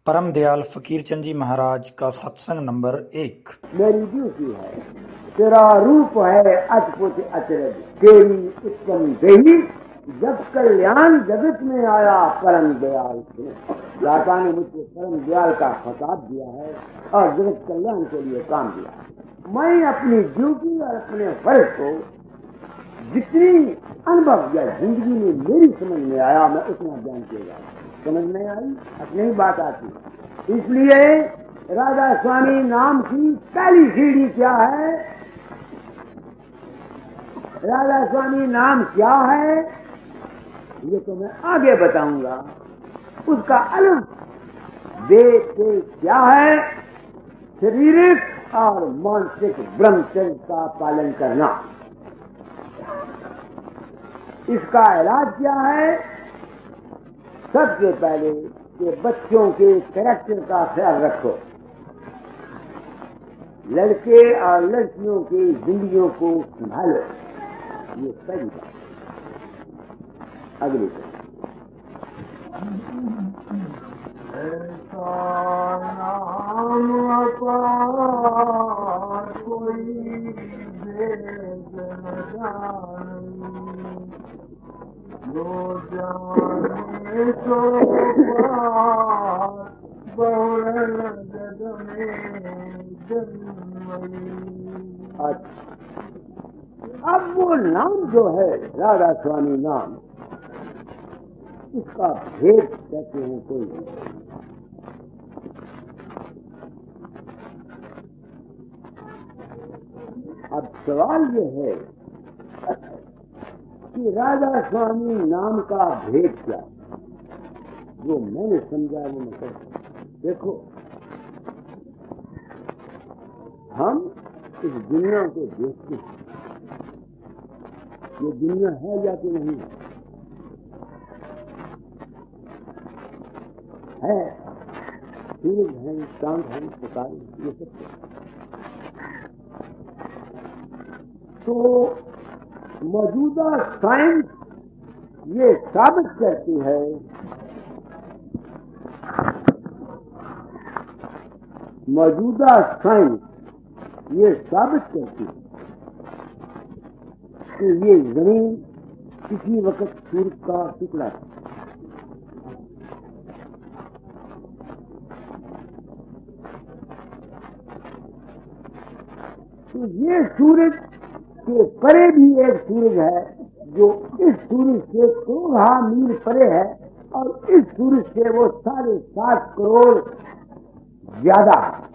परम दयाल फकीर चंद जी महाराज का सत्संग नंबर 1। मेरी ड्यूटी है, तेरा रूप है अद्भुत अचरज, तेरी उत्तम देही जब कल्याण जगत में आया परम दयाल से। दाता ने मुझको परम दयाल का खिताब दिया है और जगत कल्याण के लिए काम दिया है। मैं अपनी ड्यूटी और अपने फर्ज को जितनी अनुभव या जिंदगी में मेरी समझ में आया मैं उतना ज्ञान किया। समझ में आई अपनी ही बात आती। इसलिए राधा स्वामी नाम की पहली सीढ़ी क्या है? राधा स्वामी नाम क्या है ये तो मैं आगे बताऊंगा। उसका अलग वेद क्या है? शारीरिक और मानसिक ब्रह्मचर्य का पालन करना। इसका इलाज क्या है? सबसे पहले कि बच्चों के कैरेक्टर का ख्याल रखो, लड़के और लड़कियों की जिंदगियों को संभालो। ये पहली बात। अगली बात, ऐसा नाम अपार कोई भेद न जाने, जो जाने सो पार बहुल जग में जन्मई। अब वो नाम जो है राधा स्वामी नाम, इसका भेद कहते हैं कोई। अब सवाल ये है कि राधा स्वामी नाम का भेद क्या? जो मैंने समझा वो मैं कहता। देखो, हम इस दुनिया को देखते हैं, ये दुनिया है या कि नहीं है? सूरज है, चांद है, सितारे, ये सब तो मौजूदा साइंस ये साबित करती है मौजूदा साइंस ये साबित करती है कि ये जमीन किसी वक्त सूरज का टुकड़ा था। तो ये सूरज के परे भी एक सूरज है जो इस सूरज से करोड़ मील परे है, और इस सूरज से वो 7.5 करोड़ ज्यादा है।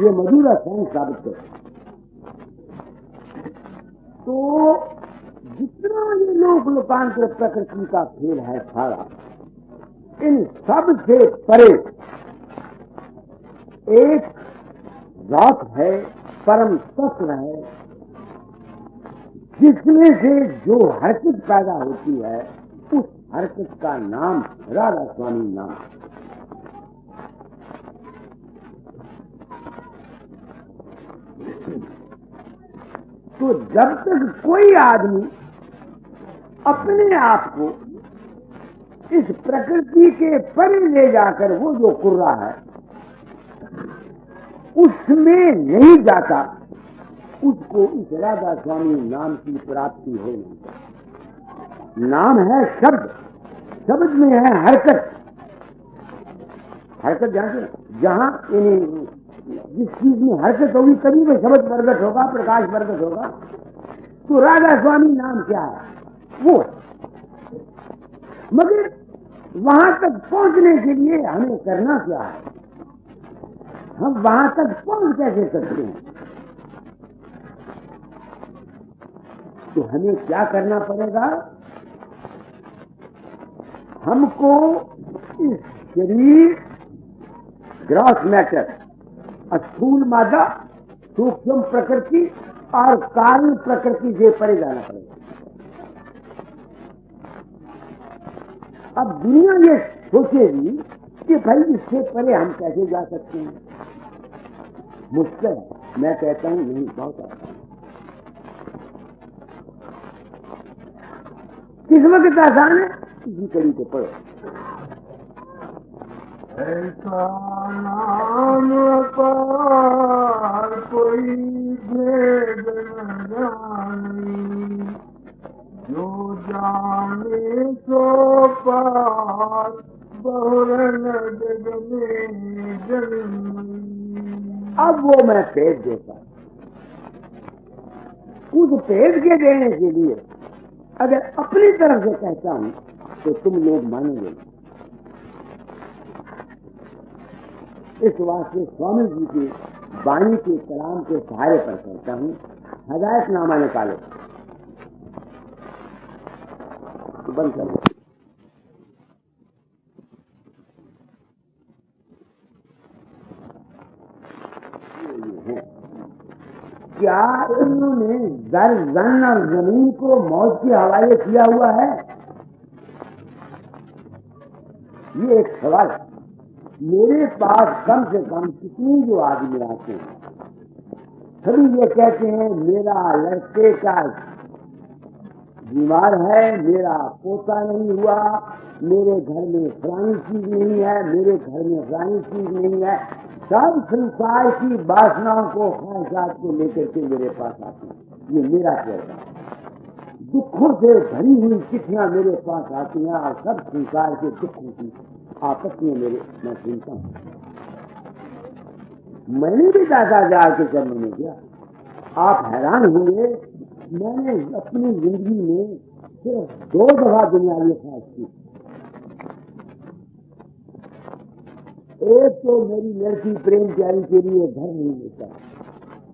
ये मौजूदा साइंस साबित करती है। तो जितना ये लोक लोकांतर प्रकृति का खेल है सारा, इन सब से परे एक रात है, परम तत्व है, जिसमें से जो हरकत पैदा होती है उस हरकत का नाम राधा स्वामी नाम। तो जब तक कोई आदमी अपने आप को इस प्रकृति के परे ले जाकर वो जो कर रहा है उसमें नहीं जाता, उसको इस राधा स्वामी नाम की प्राप्ति हो नहीं सकती। नाम है शब्द, शब्द में है हरकत। हरकत जानते हैं? जहां जिस चीज में हरकत होगी तभी में शब्द प्रकट होगा, प्रकाश प्रकट होगा। तो राधा स्वामी नाम क्या है? वो है। मगर वहां तक पहुंचने के लिए हमें करना क्या है? हम वहां तक पहुंच कैसे सकते हैं? तो हमें क्या करना पड़ेगा? हमको इस शरीर, ग्रॉस मैटर, स्थूल मादा, सूक्ष्म प्रकृति और कारण प्रकृति से परे जाना पड़ेगा। अब दुनिया ये सोचेगी कि भाई इससे परे हम कैसे जा सकते हैं? मुश्किल है। मैं कहता हूं नहीं, बहुत आसान। किस वक्त आसान है? इसी कड़ी को पढ़ो। ऐसा नाम पार कोई भेद न जाने, जो जाने सो पार बहुरन जग में जन्म। अब वो मैं भेद देता, उस भेद के देने के लिए अगर अपनी तरफ से कहता हूं तो तुम लोग मानेंगे। इस वास्ते स्वामी जी की वाणी के कलाम के सहारे पर कहता हूं, हदायतनामा निकालो तो बंद करो। क्या इन्होंने दर जन और जमीन को मौत के हवाले किया हुआ है? ये एक सवाल है। मेरे पास कम से कम कितने जो आदमी आते हैं, सभी ये कहते हैं मेरा लड़के का बीमार है, मेरा पोता नहीं हुआ, मेरे घर में फलानी चीज नहीं है, मेरे घर में फलानी चीज नहीं है। सब संसार की वासनाओं को, ख्वाहिशात को लेकर के मेरे पास आते हैं। ये मेरा कहना है। दुखों से भरी हुई चिट्ठियां मेरे पास आती हैं और सब संसार के दुखों की आपस में मेरे मैं सुनता हूं। मैंने भी दादा जार के चरणों में किया। आप हैरान होंगे, मैंने अपनी जिंदगी में सिर्फ 2 दफा दुनियावी ख्वाहिश की। एक तो मेरी लड़की प्रेम प्यारी के लिए घर नहीं मिलता,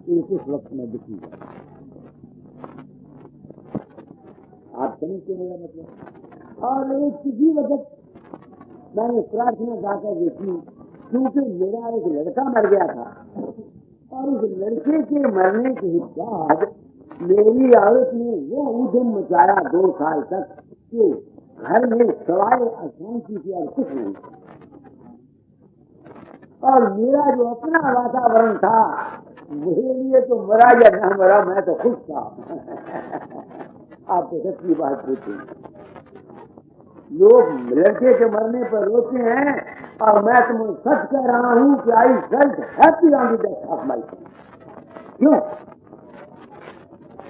एक उस वक्त में दुखी है। आप समझते मेरा मतलब। और एक किसी वक्त मैंने प्रार्थना गाकर देखी, क्योंकि मेरा एक लड़का मर गया था और उस लड़के के मरने के बाद मेरी औरत ने वो उद्यम मचाया 2 साल तक कि घर में सवाए अशांति की और कुछ नहीं। और मेरा जो अपना वातावरण था वही लिए तो मरा या न मरा मैं तो खुश था। आपको सच्ची बात पूछी, लोग लड़के के मरने पर रोते हैं और मैं तुम्हें सच कह रहा हूं कि I felt happy on the death of my son. क्यों?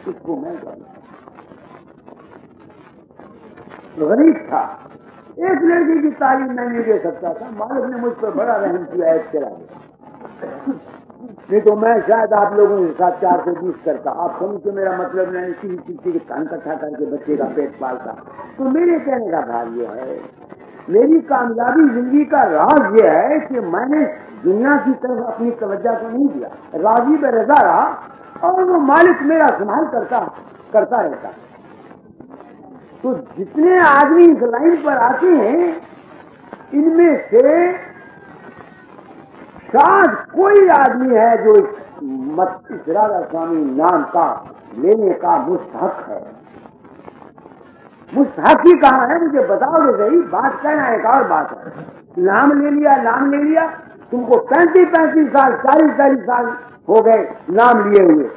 इसको मैं जानता। गरीब था, एक लड़के की तालीम मैं नहीं दे सकता था, मालिक ने मुझ पर बड़ा रहम किया, ऐड चला गया। नहीं तो मैं शायद आप लोगों के साथ 4 से 20 करता। आप समझते मेरा मतलब नहीं, किसी के कान इकट्ठा करके बच्चे का पेट पालता। तो मेरे कहने का भाव ये है, मेरी कामयाबी जिंदगी का राज ये है कि मैंने दुनिया की तरफ अपनी तवज्जो को नहीं दिया, राजी पे रजा रहा और वो मालिक मेरा संभाल करता रहता। तो जितने आदमी इस लाइन पर आते हैं, इनमें से शायद कोई आदमी है जो इस राधा स्वामी नाम का लेने का मुस्तहक है। मुस्तहक ही कहाँ है मुझे बताओ तो सही। बात कहना एक और बात है। नाम ले लिया, तुमको 35 साल 40 साल हो गए नाम लिए हुए।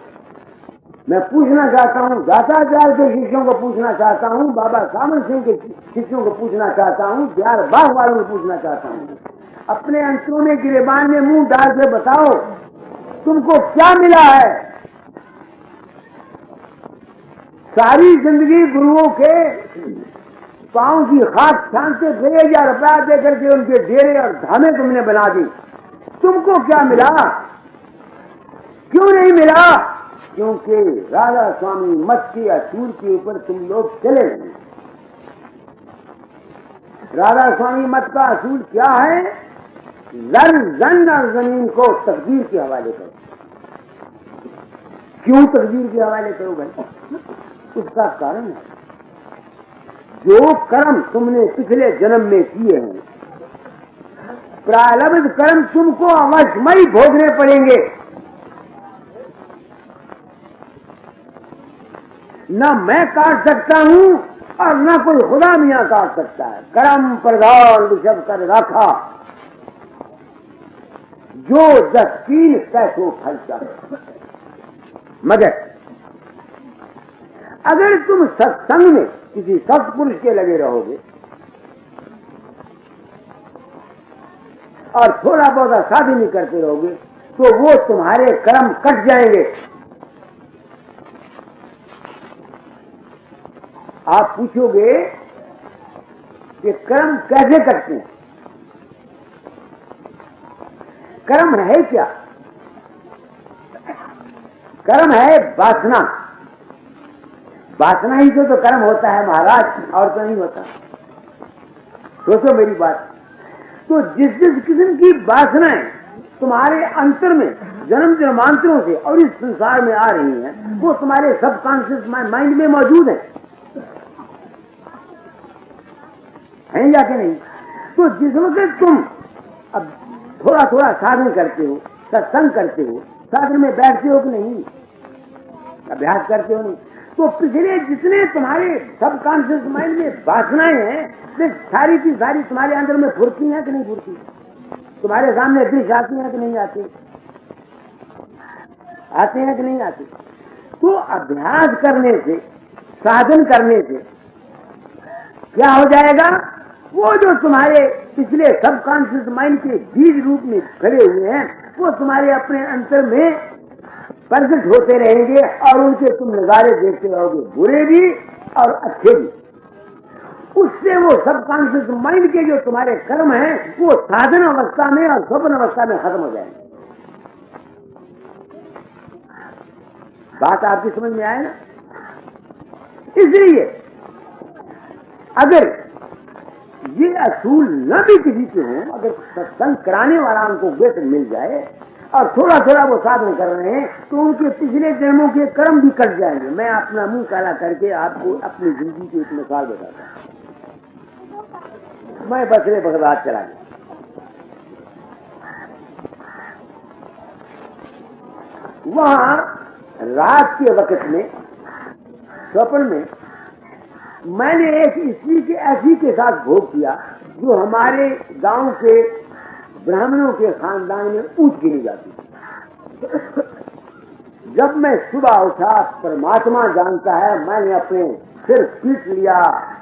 मैं पूछना चाहता हूँ, दाताचार्य के शिष्यों को पूछना चाहता हूँ, बाबा सामंत सिंह के शिष्यों को पूछना चाहता हूँ, बिहार बाग वालों को पूछना चाहता हूँ, अपने अंतरों में गिरेबान में मुंह डाल के बताओ तुमको क्या मिला है? सारी जिंदगी गुरुओं के पांव की खाक छानते 2000 रुपया देकर के उनके डेरे और धामे तुमने बना दी। तुमको क्या मिला? क्यों नहीं मिला? क्योंकि राधा स्वामी मत के असूल के ऊपर तुम लोग चले नहीं। राधा स्वामी मत का असूल क्या है? जन और जमीन को तकदीर के हवाले करो। क्यों तकदीर के हवाले करो भाई? उसका कारण है, जो कर्म तुमने पिछले जन्म में किए हैं, प्रारब्ध कर्म तुमको अवश्यमय भोगने पड़ेंगे। न मैं काट सकता हूं और न कोई खुदा मियां काट सकता है। कर्म प्रधान विषम कर रखा, जो 10 पैसों खर्चा। मगर अगर तुम सत्संग में किसी सत्पुरुष के लगे रहोगे और थोड़ा बहुत साधन ही करते रहोगे तो वो तुम्हारे कर्म कट जाएंगे। आप पूछोगे कि कर्म कैसे कटते हैं? कर्म है क्या? कर्म है वासना। वासना ही तो कर्म होता है महाराज, और तो नहीं होता। सोचो मेरी बात। तो जिस किस्म की वासनाएं तुम्हारे अंतर में जन्म जन्मांतरों से और इस संसार में आ रही हैं, वो तुम्हारे सबकॉन्शियस माइंड में मौजूद हैं, हैं या कि नहीं? तो जिस वक्त तुम अब थोड़ा थोड़ा साधन करते हो, सत्संग करते हो, साधन में बैठते हो कि नहीं, अभ्यास करते हो नहीं, तो पिछले जितने तुम्हारे सबकॉन्शियस माइंड में वासनाएं हैं, वे सारी की सारी तुम्हारे अंदर में फुरती हैं कि नहीं फुरती? तुम्हारे सामने दृश्य आती हैं कि नहीं आती? आते हैं कि नहीं आते? तो अभ्यास करने से, साधन करने से क्या हो जाएगा? वो जो तुम्हारे पिछले सबकॉन्शियस माइंड के बीज रूप में खड़े हुए हैं, वो तुम्हारे अपने अंतर में प्रकट होते रहेंगे और उनके तुम नजारे देखते रहोगे, बुरे भी और अच्छे भी। उससे वो सबकॉन्शियस माइंड के जो तुम्हारे कर्म हैं, वो साधन अवस्था में और स्वप्न अवस्था में खत्म हो जाएंगे। बात आपकी समझ में आए ना? इसलिए अगर ये असूल न भी किसी के हो, अगर सत्संग कराने वाला उनको व्यस्त मिल जाए और थोड़ा थोड़ा वो साधन कर रहे हैं, तो उनके पिछले जन्मों के कर्म भी कट जाएंगे। मैं अपना मुंह काला करके आपको अपनी जिंदगी की एक मिसाल बताता हूँ। मैं बसरे बगदाद चला गया। वहां रात के वक्त में स्वप्न में मैंने एक स्त्री के ऐसी के साथ भोग किया जो हमारे गांव के ब्राह्मणों के खानदान में ऊंच गिनी जाती थी। जब मैं सुबह उठा, परमात्मा जानता है, मैंने अपने सिर पीट लिया,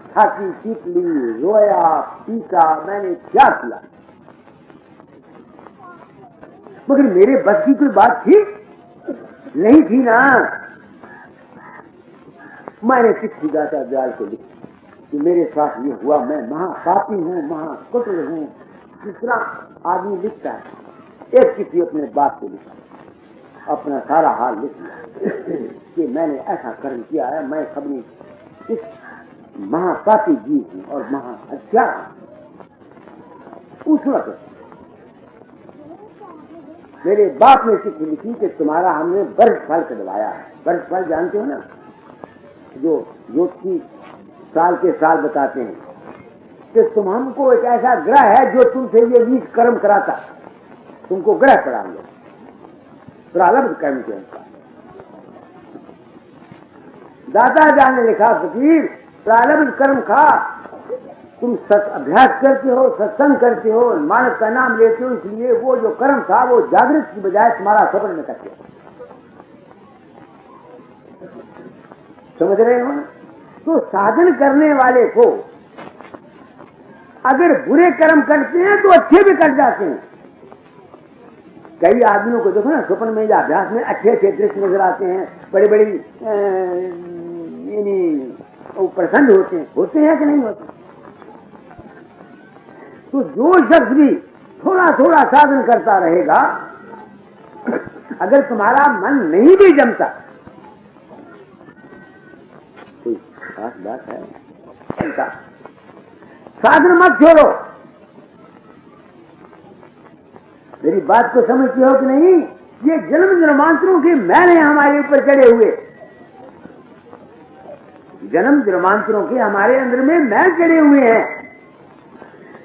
छाती पीट ली, रोया, पीटा, मैंने क्या किया, मगर मेरे बस की कोई बात थी नहीं थी ना। मैंने चिट्ठी गाता दयाल को लिखी कि मेरे साथ ये हुआ, मैं महापापी हूँ, महाकुटिल हूँ। जिस तरह आदमी लिखता है, एक चिट्ठी अपने बाप को लिखा, अपना सारा हाल लिख लिया कि मैंने ऐसा कर्म किया है, मैं कभी इस महापापी जीव हूँ और महाहत्या। उस वक्त मेरे बाप ने चिट्ठी लिखी कि तुम्हारा हमने वर्षफल कटवाया है। वर्षफल जानते हो ना, जो ज्योतिषी साल के साल बताते हैं कि तुम हमको एक ऐसा ग्रह है जो तुमसे ये नीच कर्म कराता, तुमको ग्रह पड़ाएंगे प्रारब्ध कर्म के अनुसार। दादा जान ने लिखा, फकीर प्रारब्ध कर्म खा, तुम अभ्यास करते हो, सत्संग करते हो, मानव का नाम लेते हो, इसलिए वो जो कर्म था वो जागृत की बजाय तुम्हारा स्वप्न में करते हो। समझ रहे हो? तो साधन करने वाले को अगर बुरे कर्म करते हैं तो अच्छे भी कर जाते हैं। कई आदमियों को देखो ना, स्वप्न में या अभ्यास में अच्छे अच्छे दृश्य नजर आते हैं, बड़ी बड़ी प्रसन्न होते हैं कि नहीं होते? तो जो शख्स भी थोड़ा थोड़ा साधन करता रहेगा, अगर तुम्हारा मन नहीं भी जमता, कोई खास बात है, साधन मत छोड़ो। मेरी बात को समझते हो कि नहीं? ये जन्म जन्मांतरों के मैल हैं हमारे ऊपर चढ़े हुए, जन्म जन्मांतरों के हमारे अंदर में मैल चढ़े हुए हैं।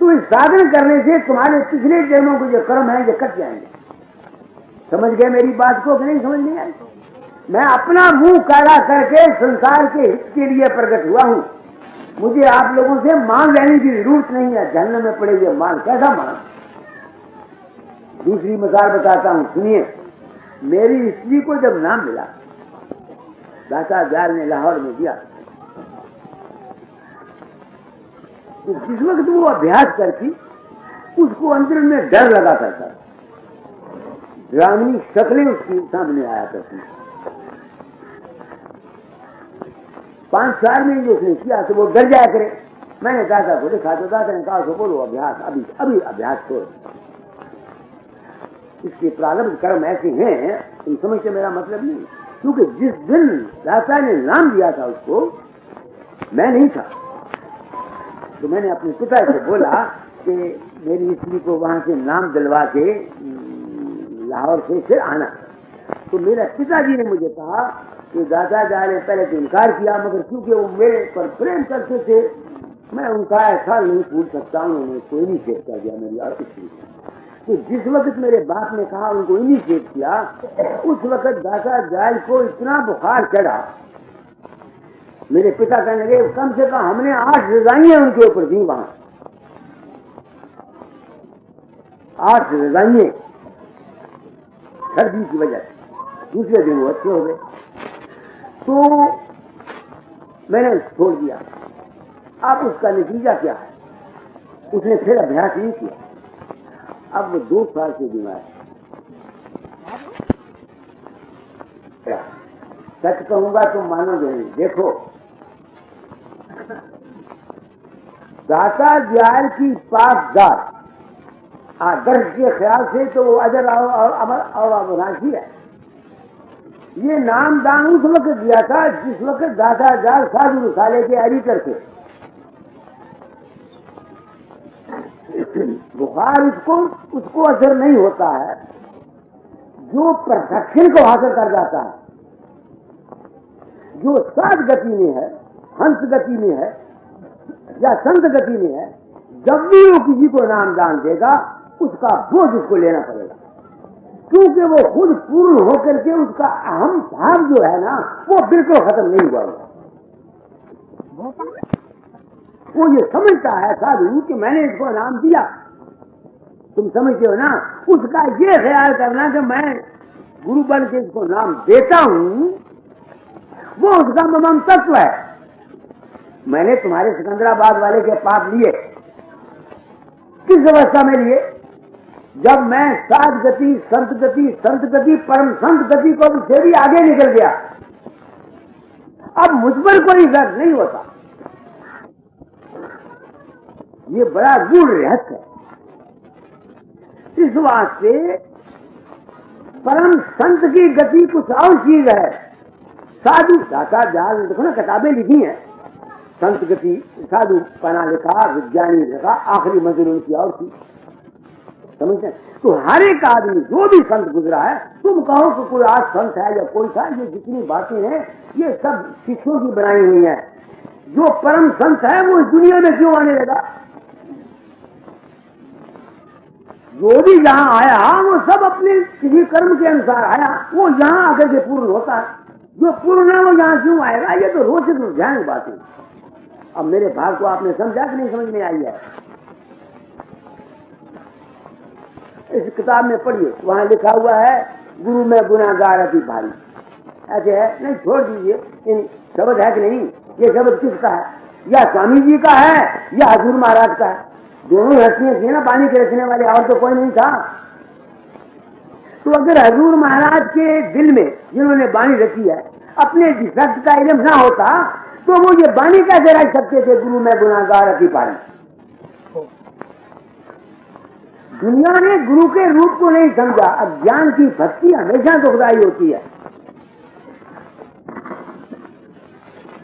तो इस साधन करने से तुम्हारे पिछले जन्मों के जो कर्म है ये कट जाएंगे। समझ गए मेरी बात को कि नहीं समझ नहीं आई? मैं अपना मुंह काला करके संसार के हित के लिए प्रकट हुआ हूं। मुझे आप लोगों से मांग लेने की जरूरत नहीं है। जहन्नम में पड़े हुए माल कैसा मांग? दूसरी मिसाल बताता हूं, सुनिए। मेरी स्त्री को जब नाम मिला, दाता जाल ने लाहौर में दिया, तो जिस वक्त वो अभ्यास करती उसको अंदर में डर लगा करता, डरावनी शक्लें उसकी सामने आया करती। 5 साल में जो उसने किया तो वो डर जाया करे। मैंने दादा को देखा तो दादा ने कहा बोलो अभ्यास अभी अभी अभ्यास करो, इसके प्रारंभ कर्म ऐसे हैं, तुम समझते मेरा मतलब नहीं। क्योंकि जिस दिन दादा ने नाम दिया था उसको, मैं नहीं था, तो मैंने अपने पिता से बोला कि मेरी स्त्री को वहां से नाम दिलवा के लाहौर से फिर आना। तो मेरे पिताजी ने मुझे कहा कि दादा जाए ने पहले तो इनकार किया, मगर क्योंकि वो मेरे पर प्रेम करते थे, मैं उनका ऐसा नहीं पूछ सकता, उन्होंने कोई नहीं शेयर कर दिया मेरी और स्त्री को। तो जिस वक्त मेरे बाप ने कहा उनको इनिशिएट किया, उस वक्त दादा जायल को इतना बुखार चढ़ा, मेरे पिता कहने लगे कम से कम हमने 8 रजाइयां उनके ऊपर दी, वहां 8 रजाइयां सर्दी की वजह से। दूसरे दिन वो अच्छे हो गए, तो मैंने छोड़ दिया। अब उसका नतीजा क्या है, उसने फिर अभ्यास नहीं किया। अब वो 2 साल से बीमार है। सच कहूंगा तुम मानोगे नहीं। देखो, दाता जायल की पासदार आदर्श के ख्याल से तो वो अजर और अमर और अविनाशी है। ये नाम दान उस वक्त दिया था जिस वक्त दाता जायल साधु रिसाले के एडिटर थे। बुखार उसको असर नहीं होता है जो परफेक्शन को हासिल कर जाता है, जो साध गति में है, हंस गति में है या संत गति में है। जब भी वो किसी को नाम दान देगा उसका बोझ उसको लेना पड़ेगा, क्योंकि वो खुद पूर्ण होकर के उसका अहम भाव जो है ना वो बिल्कुल खत्म नहीं हुआ। वो ये समझता है साधु कि मैंने इसको नाम दिया, तुम समझते हो ना। उसका ये ख्याल करना कि मैं गुरु बन के इसको नाम देता हूं, वो उसका मम तत्व है। मैंने तुम्हारे सिकंदराबाद वाले के पाप लिए, किस अवस्था में लिए? जब मैं साध गति, संत गति, परम संत गति को से भी आगे निकल गया। अब मुझ पर कोई गर्व नहीं होता। ये बड़ा गूढ़ रहस्य है। इस वास्ते परम संत की गति कुछ और चीज है। साधु दाता जाल देखो ना, किताबें लिखी हैं, संत गति साधु पना लिखा, विज्ञानी लिखा, आखिरी मंजिल उनकी और थी, समझते? तो हर एक आदमी जो भी संत गुजरा है, तुम कहो कि कोई आज संत है या कोई था, ये जितनी बातें हैं ये सब शिष्यों की बनाई हुई हैं। जो परम संत है वो इस दुनिया में क्यों आने लगा? जो भी यहाँ आया वो सब अपने किसी कर्म के अनुसार आया, वो यहाँ आकर के पूर्ण होता है। जो पूर्ण है वो यहाँ क्यों आएगा? ये तो रोचक ध्यान बातें। अब मेरे भाव को आपने समझा कि नहीं समझ में आई है? इस किताब में पढ़िए, वहां लिखा हुआ है गुरु में गुनाहगार अति भारी, ऐसे है नहीं, छोड़ दीजिए। इन शब्द है कि नहीं? ये शब्द किसका है? या स्वामी जी का है या हजूर महाराज का है। दोनों हस्तियां थी ना पानी के रखने वाले, और तो कोई नहीं था। तो अगर हजूर महाराज के दिल में जिन्होंने बाणी रखी है अपने डिफेक्ट का इल्म ना होता तो वो ये बाणी कैसे रख सकते थे, गुरु में गुनाहगार अति भारी? दुनिया ने गुरु के रूप को नहीं समझा। अज्ञान की भक्ति हमेशा दुखदायी होती है।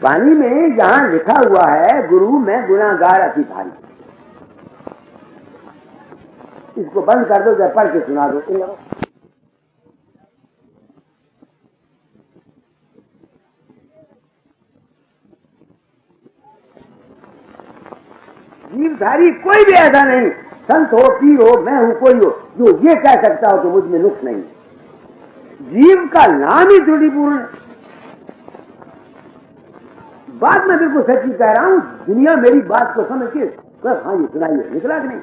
वाणी में जहां लिखा हुआ है गुरु में गुनाहगार अति भारी, इसको बंद कर दो, जब पढ़ के सुना दो। जीवधारी कोई भी ऐसा नहीं, संत हो, पीर हो, मैं हूं, कोई हो, जो ये कह सकता हो कि मुझ में नुक्स नहीं। जीव का नाम ही त्रुटिपूर्ण है। बात मैं बिल्कुल सच्ची कह रहा हूं। दुनिया मेरी बात को समझ के बस हाँ ये सुनाइए, निकला कि नहीं?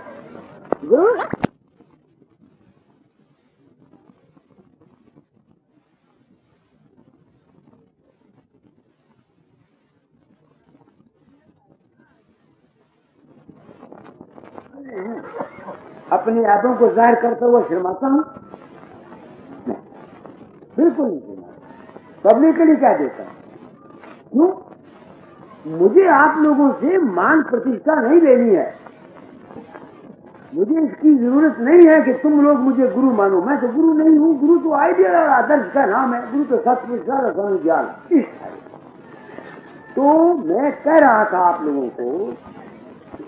अपने ऐबों को जाहिर करते हुए शर्माता हूं? नहीं, बिल्कुल नहीं शर्माता। पब्लिकली क्या देता हूं? क्यों? मुझे आप लोगों से मान प्रतिष्ठा नहीं लेनी है। मुझे इसकी जरूरत नहीं है कि तुम लोग मुझे गुरु मानो। मैं तो गुरु नहीं हूं। गुरु तो आइडियल और आदर्श का नाम है। गुरु तो सत्पुरुष और ज्ञान इष्ट है। तो मैं कह रहा था आप लोगों को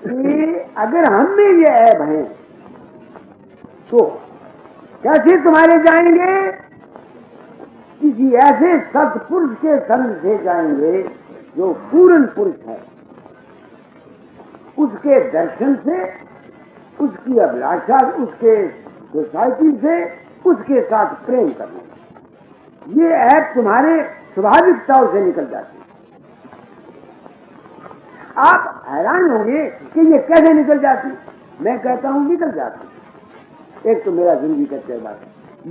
कि अगर हम में ये ऐब हैं तो कैसे तुम्हारे जाएंगे? किसी ऐसे सत्पुरुष के संग से जाएंगे जो पूर्ण पुरुष है। उसके दर्शन से, उसकी अभिलाषा, उसके सोसाइटी से, उसके साथ प्रेम करना, ये ऐप तुम्हारे स्वाभाविकताओं से निकल जाती है। आप हैरान होंगे कि ये कैसे निकल जाती। मैं कहता हूं निकल जाती। एक तो मेरा जिंदगी का तजुर्बा है।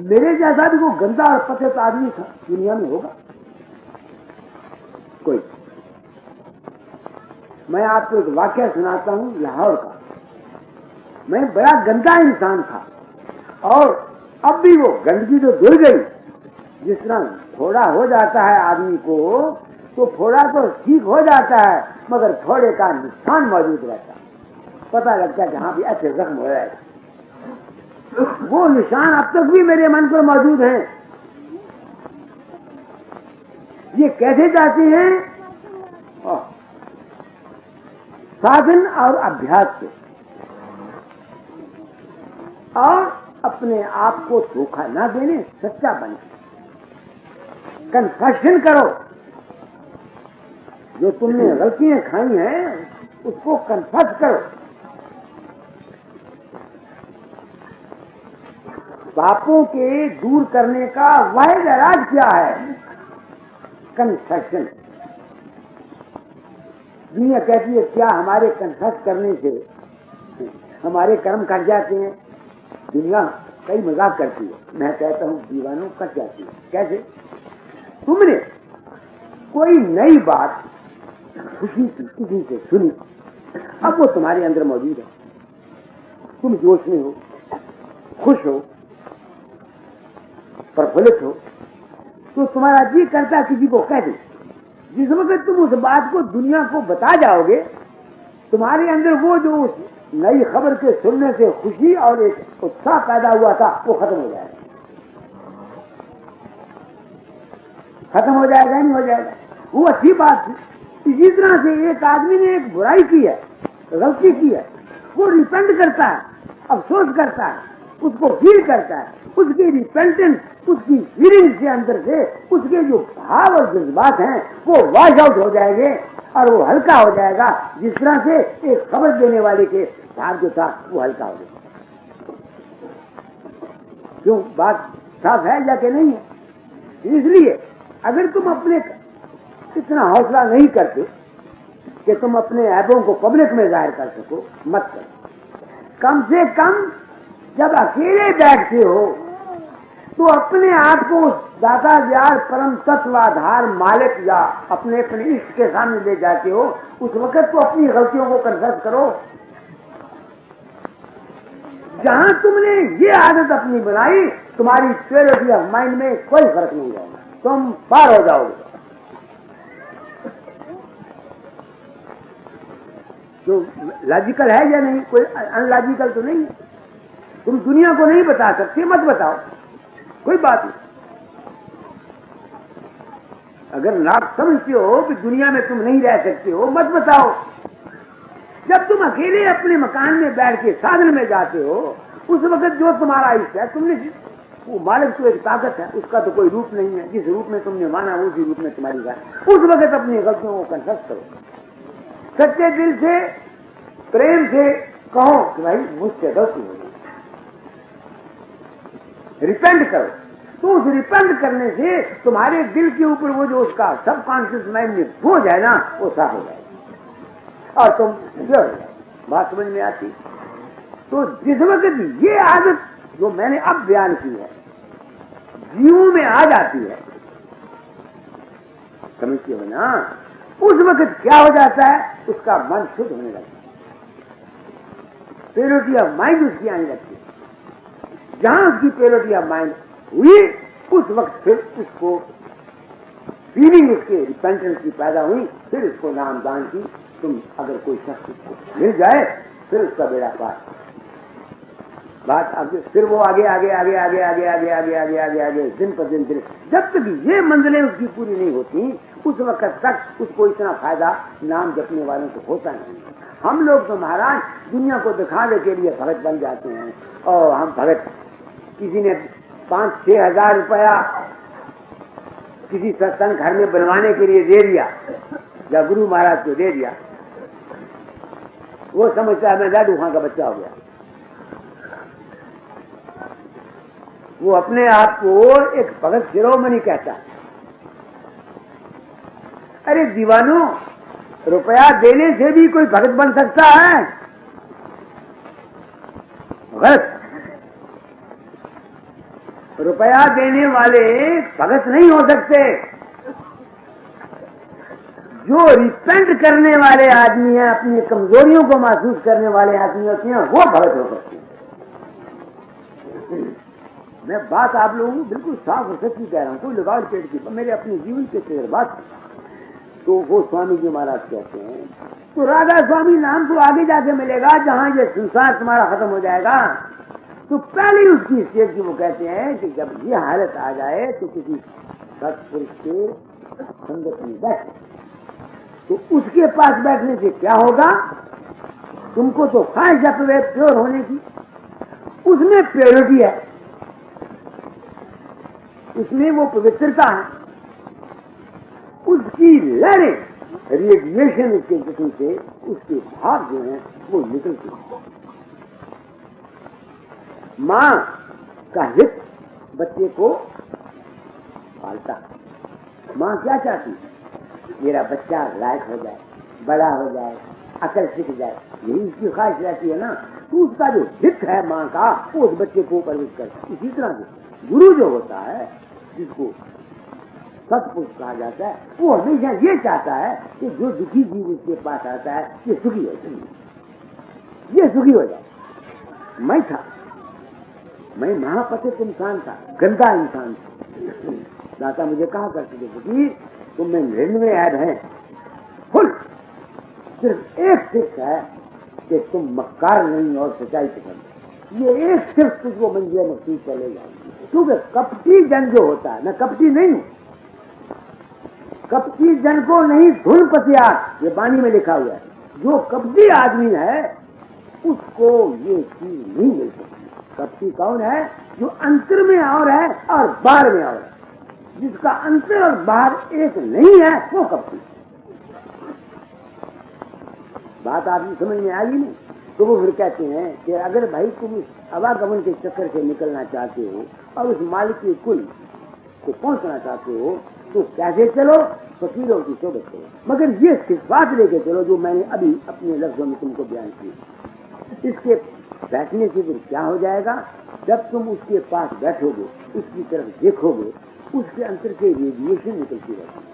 मेरे जैसा भी वो गंदा और पतित आदमी था दुनिया में होगा कोई? मैं आपको एक वाक्य सुनाता हूं लाहौर का। मैं बड़ा गंदा इंसान था और अब भी वो गंदगी तो धुल गई। जिस तरह फोड़ा हो जाता है आदमी को, तो फोड़ा तो ठीक हो जाता है मगर फोड़े का निशान मौजूद रहता है। पता लगता है कि हाँ भी ऐसे जख्म हो रहा है। वो निशान अब तक भी मेरे मन पर मौजूद हैं। ये कैसे जाते हैं? साधन और अभ्यास से। और अपने आप को धोखा ना देने, सच्चा बने। कन्फेशन करो। जो तुमने गलतियां खाई हैं उसको कन्फेस करो। पापों के दूर करने का वाहिद इलाज क्या है? कन्फेशन। दुनिया कहती है क्या हमारे कन्फेस करने से हमारे कर्म कट जाते हैं? दुनिया कई मजाक करती है। मैं कहता हूं दीवानों कट जाती है। कैसे? तुमने कोई नई बात खुशी की किसी से सुनी, अब वो तुम्हारे अंदर मौजूद है। तुम जोश में हो, खुश हो, प्रफुल्लित हो, तो तुम्हारा जी करता है किसी को कह दे। जिस वक्त तुम उस बात को दुनिया को बता जाओगे, तुम्हारे अंदर वो जो उस नई खबर के सुनने से खुशी और एक उत्साह पैदा हुआ था वो खत्म हो जाएगा। खत्म हो जाएगा नहीं हो जाएगा? वो अच्छी बात थी। इसी तरह से एक आदमी ने एक बुराई की है, गलती की है, वो रिपेंट करता है, अफसोस करता है, उसको फील करता है। उसकी रिपेंटेंस, उसकी फीलिंग से अंदर से उसके जो भाव और जज्बात हैं वो वॉश आउट हो जाएंगे और वो हल्का हो जाएगा। जिस तरह से एक खबर देने वाले के भाव जो था वो हल्का हो जाएगा। क्यों? बात साफ है या कि नहीं है? इसलिए अगर तुम अपने इतना हौसला नहीं करते कि तुम अपने ऐबों को पब्लिक में जाहिर कर सको, मत करो। कम से कम जब अकेले बैठते हो तो अपने आप को दाता यार परम तत्वाधार मालिक या अपने अपने इष्ट के सामने ले जाते हो, उस वक्त तो अपनी गलतियों को कन्फेस करो। जहां तुमने ये आदत अपनी बनाई, तुम्हारी क्लैरिटी ऑफ माइंड में कोई फर्क नहीं आएगा, तुम पार हो जाओगे। तो लॉजिकल है या नहीं? कोई अनलॉजिकल तो नहीं है। तुम दुनिया को नहीं बता सकते, मत बताओ, कोई बात नहीं। अगर आप समझते हो कि दुनिया में तुम नहीं रह सकते हो, मत बताओ। जब तुम अकेले अपने मकान में बैठ के साधन में जाते हो, उस वक्त जो तुम्हारा इष्ट है, तुमने वो मालिक तो एक ताकत है, उसका तो कोई रूप नहीं है। जिस रूप में तुमने माना उसी रूप में तुम्हारी बात। उस वक्त अपनी गलतियों को कन्फेस करो, सच्चे दिल से, प्रेम से कहो कि भाई मुझसे गलती हो गई, रिपेंट करो। तो उस रिपेंट करने से तुम्हारे दिल के ऊपर वो जो उसका सबकॉन्शियस माइंड में बोझ है ना, वो साफ हो जाएगा और तुम जो बात समझ में आती। तो जिस वक्त ये आदत जो मैंने अब बयान की है जीवों में आ जाती है, समझते हो ना, उस वक्त क्या हो जाता है? उसका मन शुद्ध होने लगता है। प्योरिटी ऑफ माइंड उसकी आने लगती है। जहां उसकी प्योरिटी ऑफ माइंड हुई उस वक्त फिर उसको फीलिंग उसके रिपेंटेंस की पैदा हुई, फिर उसको नाम दान की। तुम अगर कोई शख्स उसको मिल जाए फिर उसका बेड़ा पार। बात आगे फिर वो आगे आगे आगे आगे आगे आगे आगे आगे आगे आगे दिन पर दिन जब तक ये मंजिलें उसकी पूरी नहीं होती उस वक्त तक उसको इतना फायदा नाम जपने वालों को होता नहीं। हम लोग तो महाराज दुनिया को दिखाने के लिए भगत बन जाते हैं। और हम भगत, किसी ने 5-6 हजार रुपया किसी सत्संग घर में बनवाने के लिए दे दिया या गुरु महाराज को दे दिया, वो समझता है मैं जादू खां का बच्चा हो गया। वो अपने आप को एक भगत शिरोमणि कहता है। अरे दीवानों, रुपया देने से भी कोई भगत बन सकता है? भगत रुपया देने वाले भगत नहीं हो सकते। जो रिपेंट करने वाले आदमी हैं, अपनी कमजोरियों को महसूस करने वाले आदमी होते हैं, वो भगत हो सकते हैं। मैं बात आप लोगों को बिल्कुल साफ और सच्ची कह रहा हूं, कोई लगाव पेट की, मेरे अपने जीवन के तजुर्बात। तो वो स्वामी जी महाराज कहते हैं, तो राधा स्वामी नाम तो आगे जाके मिलेगा जहां ये संसार तुम्हारा खत्म हो जाएगा। तो पहले उसकी स्टेज की वो कहते हैं कि जब ये हालत आ जाए तो किसी सत्पुरुष के संगत में बैठ, तो उसके पास बैठने से क्या होगा? तुमको तो ख्वाहिश है प्योर होने की, उसमें प्योरिटी है, उसमें वो पवित्रता है, उसकी लहरें रेडिएशन उसके जिस्म से, उसके भाव जो है वो निकलते हैं। माँ का हित बच्चे को पालता। माँ क्या चाहती? मेरा बच्चा लायक हो जाए, बड़ा हो जाए, अकल सीख जाए, यही उसकी ख्वाहिश रहती है ना। तो उसका जो हित है माँ का, वो उस बच्चे को परवरिश करता है। इसी तरह से गुरु जो होता है, जिसको सत्पुरुष कहा जाता है, वो हमेशा ये चाहता है कि जो दुखी जीव उसके पास आता है ये सुखी हो जाए, ये सुखी हो जाए। मैं था, मैं महापतित इंसान था, गंदा इंसान था। दाता मुझे कहा करते थे कि तुम में 99 ऐब हैं, फुल सिर्फ एक सिर्फ है कि तुम मक्कार नहीं और सच्चाई पसंद। ये एक सिर्फ तुझको मंजिल मकसूद चले जाएंगे। क्योंकि कपटी जन जो होता है, मैं कपटी नहीं हूं, कपटी जन को नहीं धुन पतियार, ये बानी में लिखा हुआ है। जो कपटी आदमी है उसको ये चीज नहीं मिल सकती। कपटी कौन है? जो अंतर में और है और बाहर में और है। जिसका अंतर और बाहर एक नहीं है वो कपटी। बात आपकी समझ में आई नहीं? तो वो फिर कहते हैं कि अगर भाई तुम इस आवागमन के चक्कर से निकलना चाहते हो और उस मालिक के कुल को पहुंचना चाहते हो तो कैसे चलो? फकीरों की सोबत करो, मगर ये सिफात लेके चलो जो मैंने अभी अपने लफ्जों में तुमको बयान की। इसके बैठने से फिर क्या हो जाएगा? जब तुम उसके पास बैठोगे, उसकी तरफ देखोगे, उसके अंतर से रेडिएशन निकलती रहती है।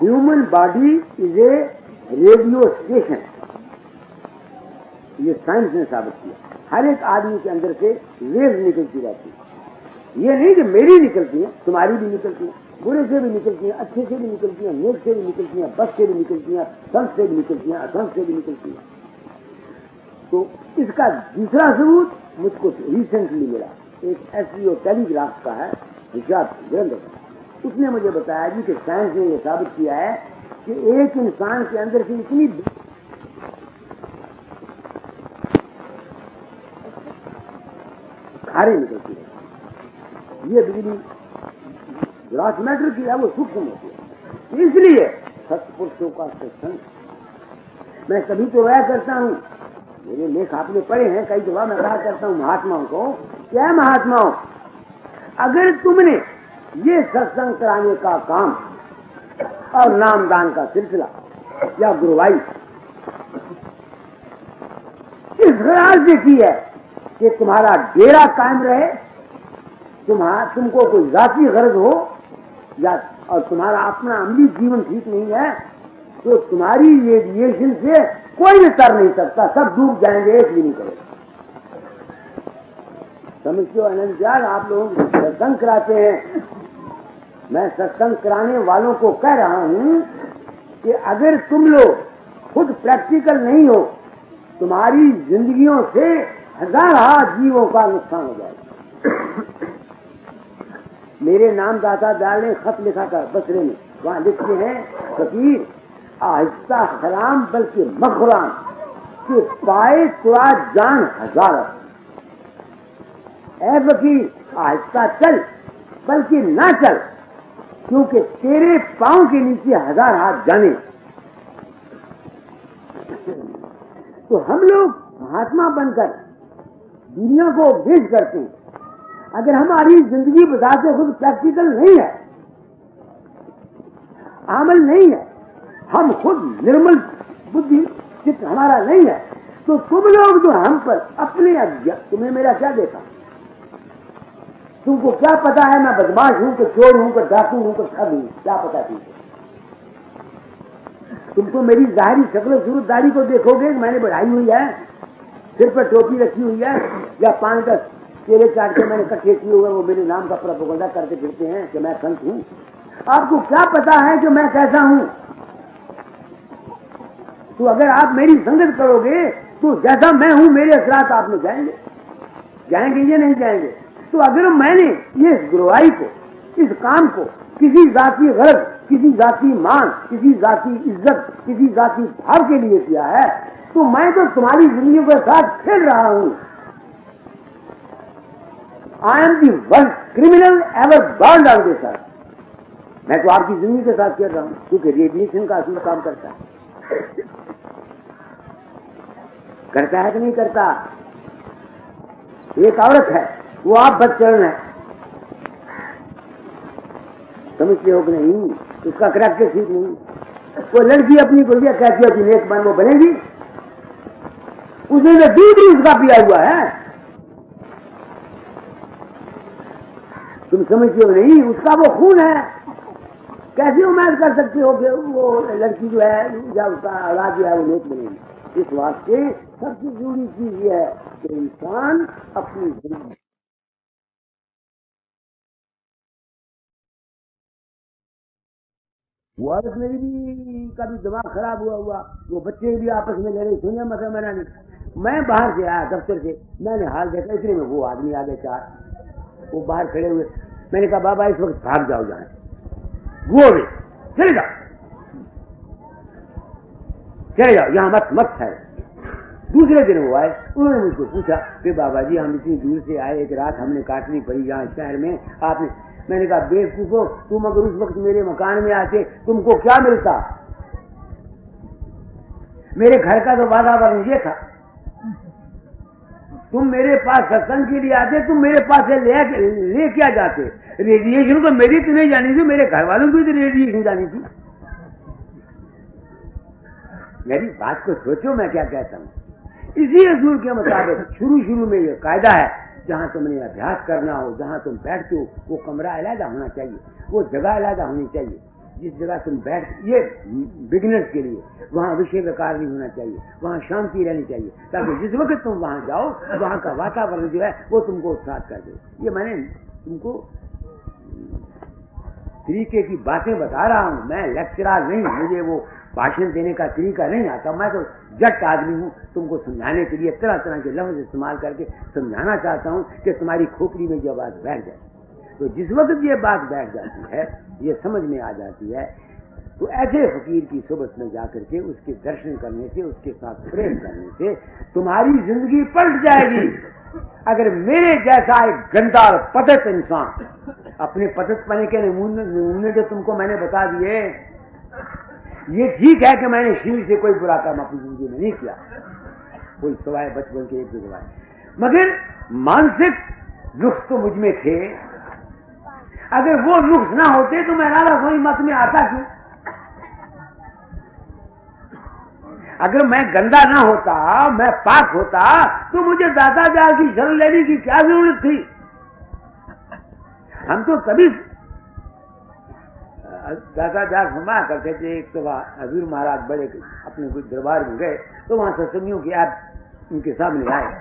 Human body is a radio station, ये साइंस ने साबित किया। हर एक आदमी के अंदर से वेव निकलती रहती है। ये नहीं कि मेरी निकलती है, तुम्हारी भी निकलती है, बुरे से भी निकलती है, अच्छे से भी निकलती है, नेक से भी निकलती है, बस से भी निकलती है, संत से भी निकलती है, असंत से भी निकलती है। तो इसका दूसरा सबूत मुझको रिसेंटली मिला। एक एसवीओ टेलीग्राफ का है हिसाब ग्रंथ, उसने मुझे बताया जी कि साइंस ने यह साबित किया है कि एक इंसान के अंदर से इतनी खारी निकलती है। ये बिजली ग्रास मैटर की है, वो सूक्ष्म होती है। इसलिए सत्पुरुषों का सत्संग मैं कभी तो वह करता हूँ, मेरे लेख आपने पढ़े हैं, कई दफा मैं कहा करता हूँ महात्माओं को, क्या महात्माओं, अगर तुमने ये सत्संग कराने का काम और नामदान का सिलसिला या गुरुवाई इस ख्याल से की है कि तुम्हारा डेरा कायम रहे, तुमको कोई जाती गरज हो या और तुम्हारा अपना अमली जीवन ठीक नहीं है, तो तुम्हारी रेडिएशन से कोई भी तर नहीं सकता, सब डूब जाएंगे, एक भी नहीं करेगा। समझते हो अनंत ज्ञान? आप लोग सत्संग कराते हैं, मैं सत्संग कराने वालों को कह रहा हूं कि अगर तुम लोग खुद प्रैक्टिकल नहीं हो, तुम्हारी जिंदगियों से हजार जीवों का नुकसान हो जाएगा। मेरे नामदाता दयाल ने खत लिखा था बसरे में, वहां लिखते हैं, फकीर आहिस्ता खराम बल्कि मखराम के पाए तुरा जान हजार। ऐ फकीर आहिस्ता चल बल्कि ना चल, क्योंकि तेरे पांव के नीचे हजार हाथ जाने। तो हम लोग महात्मा बनकर दुनिया को उपदेश करते हैं, अगर हमारी जिंदगी बताते खुद प्रैक्टिकल नहीं है, अमल नहीं है, हम खुद निर्मल बुद्धि चित्त हमारा नहीं है, तो तुम लोग जो हम पर अपने तुम्हें मेरा क्या देखा? तुमको क्या पता है मैं बदमाश हूं कि चोर हूं कि डाकू हूं कि ठग हूं? क्या पता तुमको? तुमको मेरी जाहिरी शक्ल सूरतदारी को देखोगे, मैंने बढ़ाई हुई है, सिर पर टोपी रखी हुई है, या 5-10 केले काट के मैंने इकट्ठे किए हुए, वो मेरे नाम का प्रोपेगेंडा करके फिरते हैं कि मैं संत हूं। आपको क्या पता है कि मैं कैसा हूं? तो अगर आप मेरी संगत करोगे तो जैसा मैं हूं मेरे असरात आप में जाएंगे, जाएंगे ये नहीं जाएंगे। तो अगर मैंने ये गुरुवाई को, इस काम को किसी जाति गरज, किसी जाति मान, किसी जाति इज्जत, किसी जाति भाव के लिए किया है, तो मैं तो तुम्हारी जिंदगी के साथ खेल रहा हूं। I am the worst criminal ever born on this earth. मैं तो आपकी जिंदगी के साथ खेल रहा हूं, क्योंकि रेडिएशन का असूल काम करता है। करता है कि नहीं करता? एक औरत है, वो आप बदचरण है, समझते हो कि नहीं? उसका करैक्टर ठीक नहीं। वो लड़की अपनी गुड़िया कहती है कि नेक बन, वो बनेगी? उसने तो दूध ही उसका पिया हुआ है, तुम समझते हो नहीं? उसका वो खून है, कैसे उम्मीद कर सकते हो कि वो लड़की जो है या उसका औलाद जो है वो नेक बनेगी? इस वास्ते सबसे जरूरी चीज ये है कि इंसान अपनी जिंदगी, वो औरत मेरी भी कभी दिमाग खराब हुआ, वो बच्चे भी आपस में लड़े, सुनिए मसा मना नहीं। मैं बाहर से आया दफ्तर से, मैंने हाल देखा, इतने में वो आदमी आ गए 4, वो बाहर खड़े हुए। मैंने कहा बाबा इस वक्त भाग जाओ, जाए वो भी चले जाओ, चले जाओ, यहां मत मत है। दूसरे दिन वो आए, उन्होंने मुझको पूछा कि बाबा जी हम इतनी दूर से आए, एक रात हमने काटनी पड़ी यहाँ शहर में, आपने। मैंने कहा बेवकूफो, तुम अगर उस वक्त मेरे मकान में आते तुमको क्या मिलता? मेरे घर का तो वातावरण ये था, तुम मेरे पास सत्संग के लिए आते, तुम मेरे पास से ले क्या जाते? रेडिएशन तो मेरी तो नहीं जानी थी, मेरे घर वालों की तो रेडिएशन जानी थी। मेरी बात को सोचो, मैं क्या कहता हूं। इसी असूल के मुताबिक शुरू में ये कायदा है, जहां तुमने अभ्यास करना हो, जहां तुम बैठते हो, वो कमरा अलग होना चाहिए, वो जगह अलग होनी चाहिए। जिस जगह तुम बैठ, ये बिगिनर्स के लिए, वहां विषय विकार नहीं होना चाहिए, वहां शांति रहनी चाहिए, ताकि जिस वक्त तुम वहां जाओ वहां का वातावरण जो है वो तुमको उत्साह कर दे। ये मैंने तुमको तरीके की बातें बता रहा हूं, मैं लेक्चरर नहीं, मुझे वो भाषण देने का तरीका नहीं आता, मैं तो जट आदमी हूं। तुमको समझाने के लिए तरह तरह के लफ्ज इस्तेमाल करके समझाना चाहता हूं कि तुम्हारी खोपड़ी में जो बात बैठ जाए। तो जिस वक्त ये बात बैठ जाती है, ये समझ में आ जाती है, तो ऐसे फकीर की सोबत में जाकर के उसके दर्शन करने से, उसके साथ प्रेम करने से तुम्हारी जिंदगी पलट जाएगी। अगर मेरे जैसा एक गंदा और पतित इंसान, अपने पतित पने के नमूने जो तुमको मैंने बता दिए, ये ठीक है कि मैंने शील से कोई बुरा काम अपनी जिंदगी में नहीं किया, कोई सवाए बचपन के एक दो सवाए, मगर मानसिक नुक्स तो मुझ में थे। अगर वो नुक्स ना होते तो मैं राधा सोई मत में आता क्यों? अगर मैं गंदा ना होता, मैं पाक होता, तो मुझे दाता दयाल की शरण लेने की क्या जरूरत थी? हम तो तभी दादा दास फरमाया करते थे, एक दफा हजूर महाराज बड़े अपने कुछ दरबार में गए तो वहां सत्संगियों की ऐप उनके सामने आए,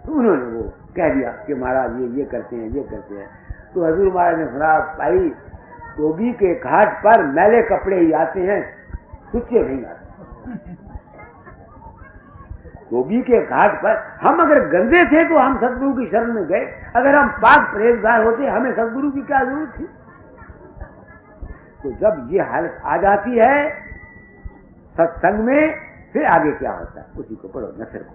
तो उन्होंने वो कह दिया कि महाराज ये करते हैं, ये करते हैं। तो हजूर महाराज ने फरमाया, भाई धोबी के घाट पर मैले कपड़े ही आते हैं, सुच्चे नहीं आते। धोबी के घाट पर हम अगर गंदे थे तो हम सतगुरु की शरण में गए, अगर हम पाक परहेजगार होते हमें सतगुरु की क्या जरूरत थी। तो जब ये हालत आ जाती है सत्संग में, फिर आगे क्या होता है उसी को पढ़ो नसर को।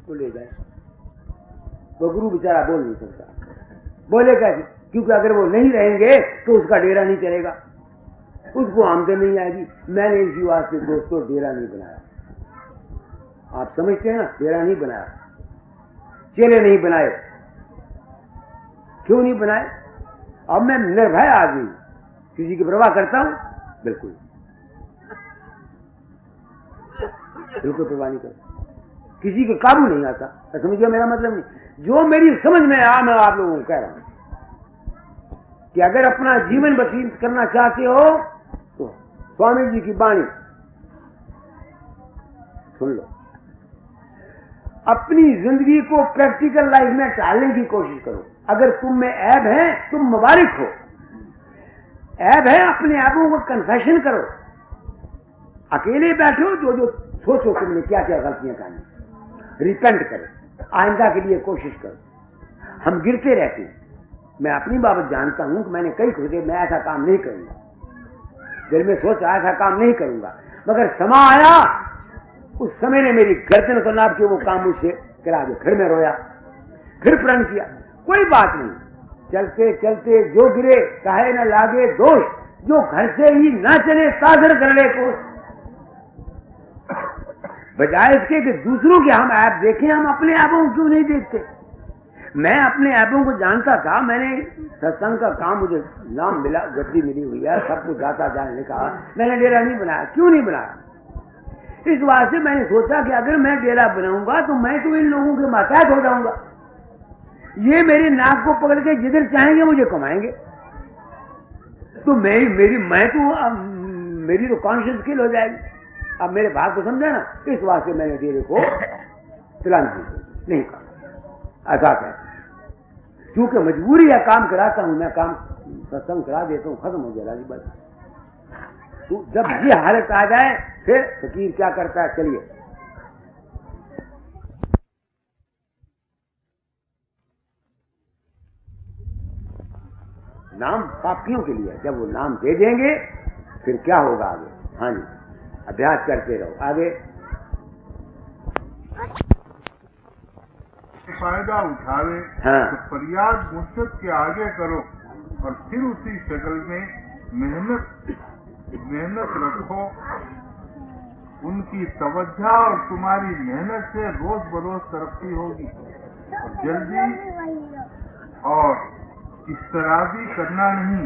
बोले जाए वो गुरु बेचारा बोल नहीं सकता, बोले कैसे, क्योंकि अगर वो नहीं रहेंगे तो उसका डेरा नहीं चलेगा, उसको आमदनी नहीं आएगी। मैंने इसी वास्ते दोस्तों डेरा नहीं बनाया, आप समझते हैं ना, डेरा नहीं बनाया, चेले नहीं बनाए। क्यों नहीं बनाए? अब मैं निर्भय आदमी, किसी की परवाह करता हूं? बिल्कुल बिल्कुल परवाह नहीं करता, किसी के काबू नहीं आता। समझिए मेरा मतलब नहीं, जो मेरी समझ में आ मैं आप लोगों को कह रहा हूं कि अगर अपना जीवन व्यतीत करना चाहते हो तो स्वामी जी की वाणी सुन लो, अपनी जिंदगी को प्रैक्टिकल लाइफ में डालने की कोशिश करो। अगर तुम में ऐब है तुम मुबारक हो, ऐब है अपने ऐबों को कन्फेशन करो। अकेले बैठो, जो जो सोचो तुमने क्या क्या गलतियां करनी, रिपेंट करो, आइंदा के लिए कोशिश करो। हम गिरते रहते हैं, मैं अपनी बाबत जानता हूं कि मैंने कई खुदे मैं ऐसा काम नहीं करूंगा, दिल में सोचा ऐसा काम नहीं करूंगा, मगर समा आया, उस समय ने मेरी गर्दन को नाप के वो काम मुझसे करा दिया, फिर मैं रोया, फिर प्रण किया। कोई बात नहीं, चलते चलते जो गिरे काहे न लागे दोष, जो घर से ही ना चले ताजर कर ले कोष। बजाय इसके कि दूसरों के हम ऐप देखें, हम अपने ऐपों को क्यों नहीं देखते। मैं अपने ऐपों को जानता था, मैंने सत्संग का काम, मुझे नाम मिला, गद्दी मिली हुई है, सब कुछ दाता जान ने कहा, मैंने डेरा नहीं बनाया। क्यों नहीं बनाया? इस वास्ते मैंने सोचा कि अगर मैं डेरा बनाऊंगा तो मैं तो इन लोगों के मातहत हो जाऊंगा, ये मेरे नाक को पकड़ के जिधर चाहेंगे मुझे कमाएंगे, तो मेरी तो कॉन्शियस किल हो जाएगी। अब मेरे भाग को समझा ना, इस वास्ते मैंने डेरे को चलान नहीं कहा, ऐसा है क्योंकि मजबूरी है, काम कराता हूं मैं, काम सत्संग करा देता हूं, खत्म हो जाएगा जी बात। तो जब ये हालत आ जाए फिर फकीर क्या करता है, चलिए नाम पापियों के लिए, जब वो नाम दे देंगे फिर क्या होगा आगे। हाँ जी, अभ्यास करते रहो आगे। फायदा उठावे हाँ। तो फरियाद मुर्शद के आगे करो और फिर उसी शक्ल में मेहनत रखो। उनकी तवज्जो और तुम्हारी मेहनत से रोज बरोज तरक्की होगी। और जल्दी और इस्तराबी करना नहीं,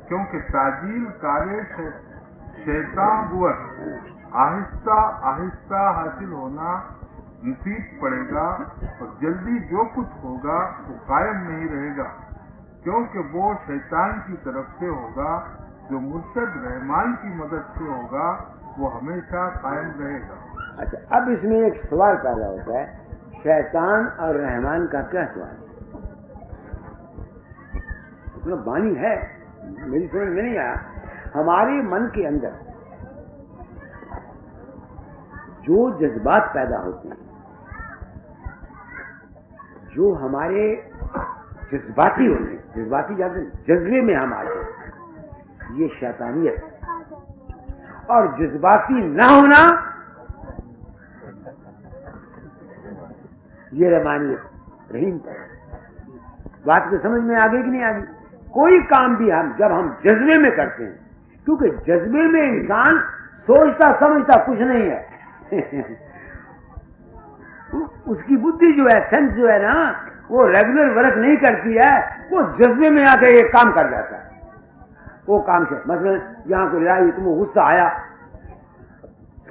क्योंकि ताजील कार्य शैतान बुअत आहिस्ता आहिस्ता हासिल होना मुफीद पड़ेगा। और जल्दी जो कुछ होगा वो कायम नहीं रहेगा, क्योंकि वो शैतान की तरफ से होगा। जो मुर्शद रहमान की मदद से होगा वो हमेशा कायम रहेगा। अच्छा, अब इसमें एक सवाल पैदा होता है, शैतान और रहमान का क्या सवाल? मतलब वाणी है, मेरी समझ में नहीं आया। हमारे मन के अंदर जो जज्बात पैदा होते हैं, जो हमारे जज्बाती होते हैं, जज्बाती जाते जज्बे में हम आते हैं, ये शैतानियत। और जज्बाती ना होना ये रहमानियत, रहीम। बात को समझ में आ गई कि नहीं आ गई? कोई काम भी जब हम जज्बे में करते हैं, क्योंकि जज्बे में इंसान सोचता समझता कुछ नहीं है उसकी बुद्धि जो है, सेंस जो है ना, वो रेगुलर वर्क नहीं करती है, वो जज्बे में आकर एक काम कर जाता है। वो काम से मतलब यहां कोई लड़ाई, तुमको गुस्सा आया,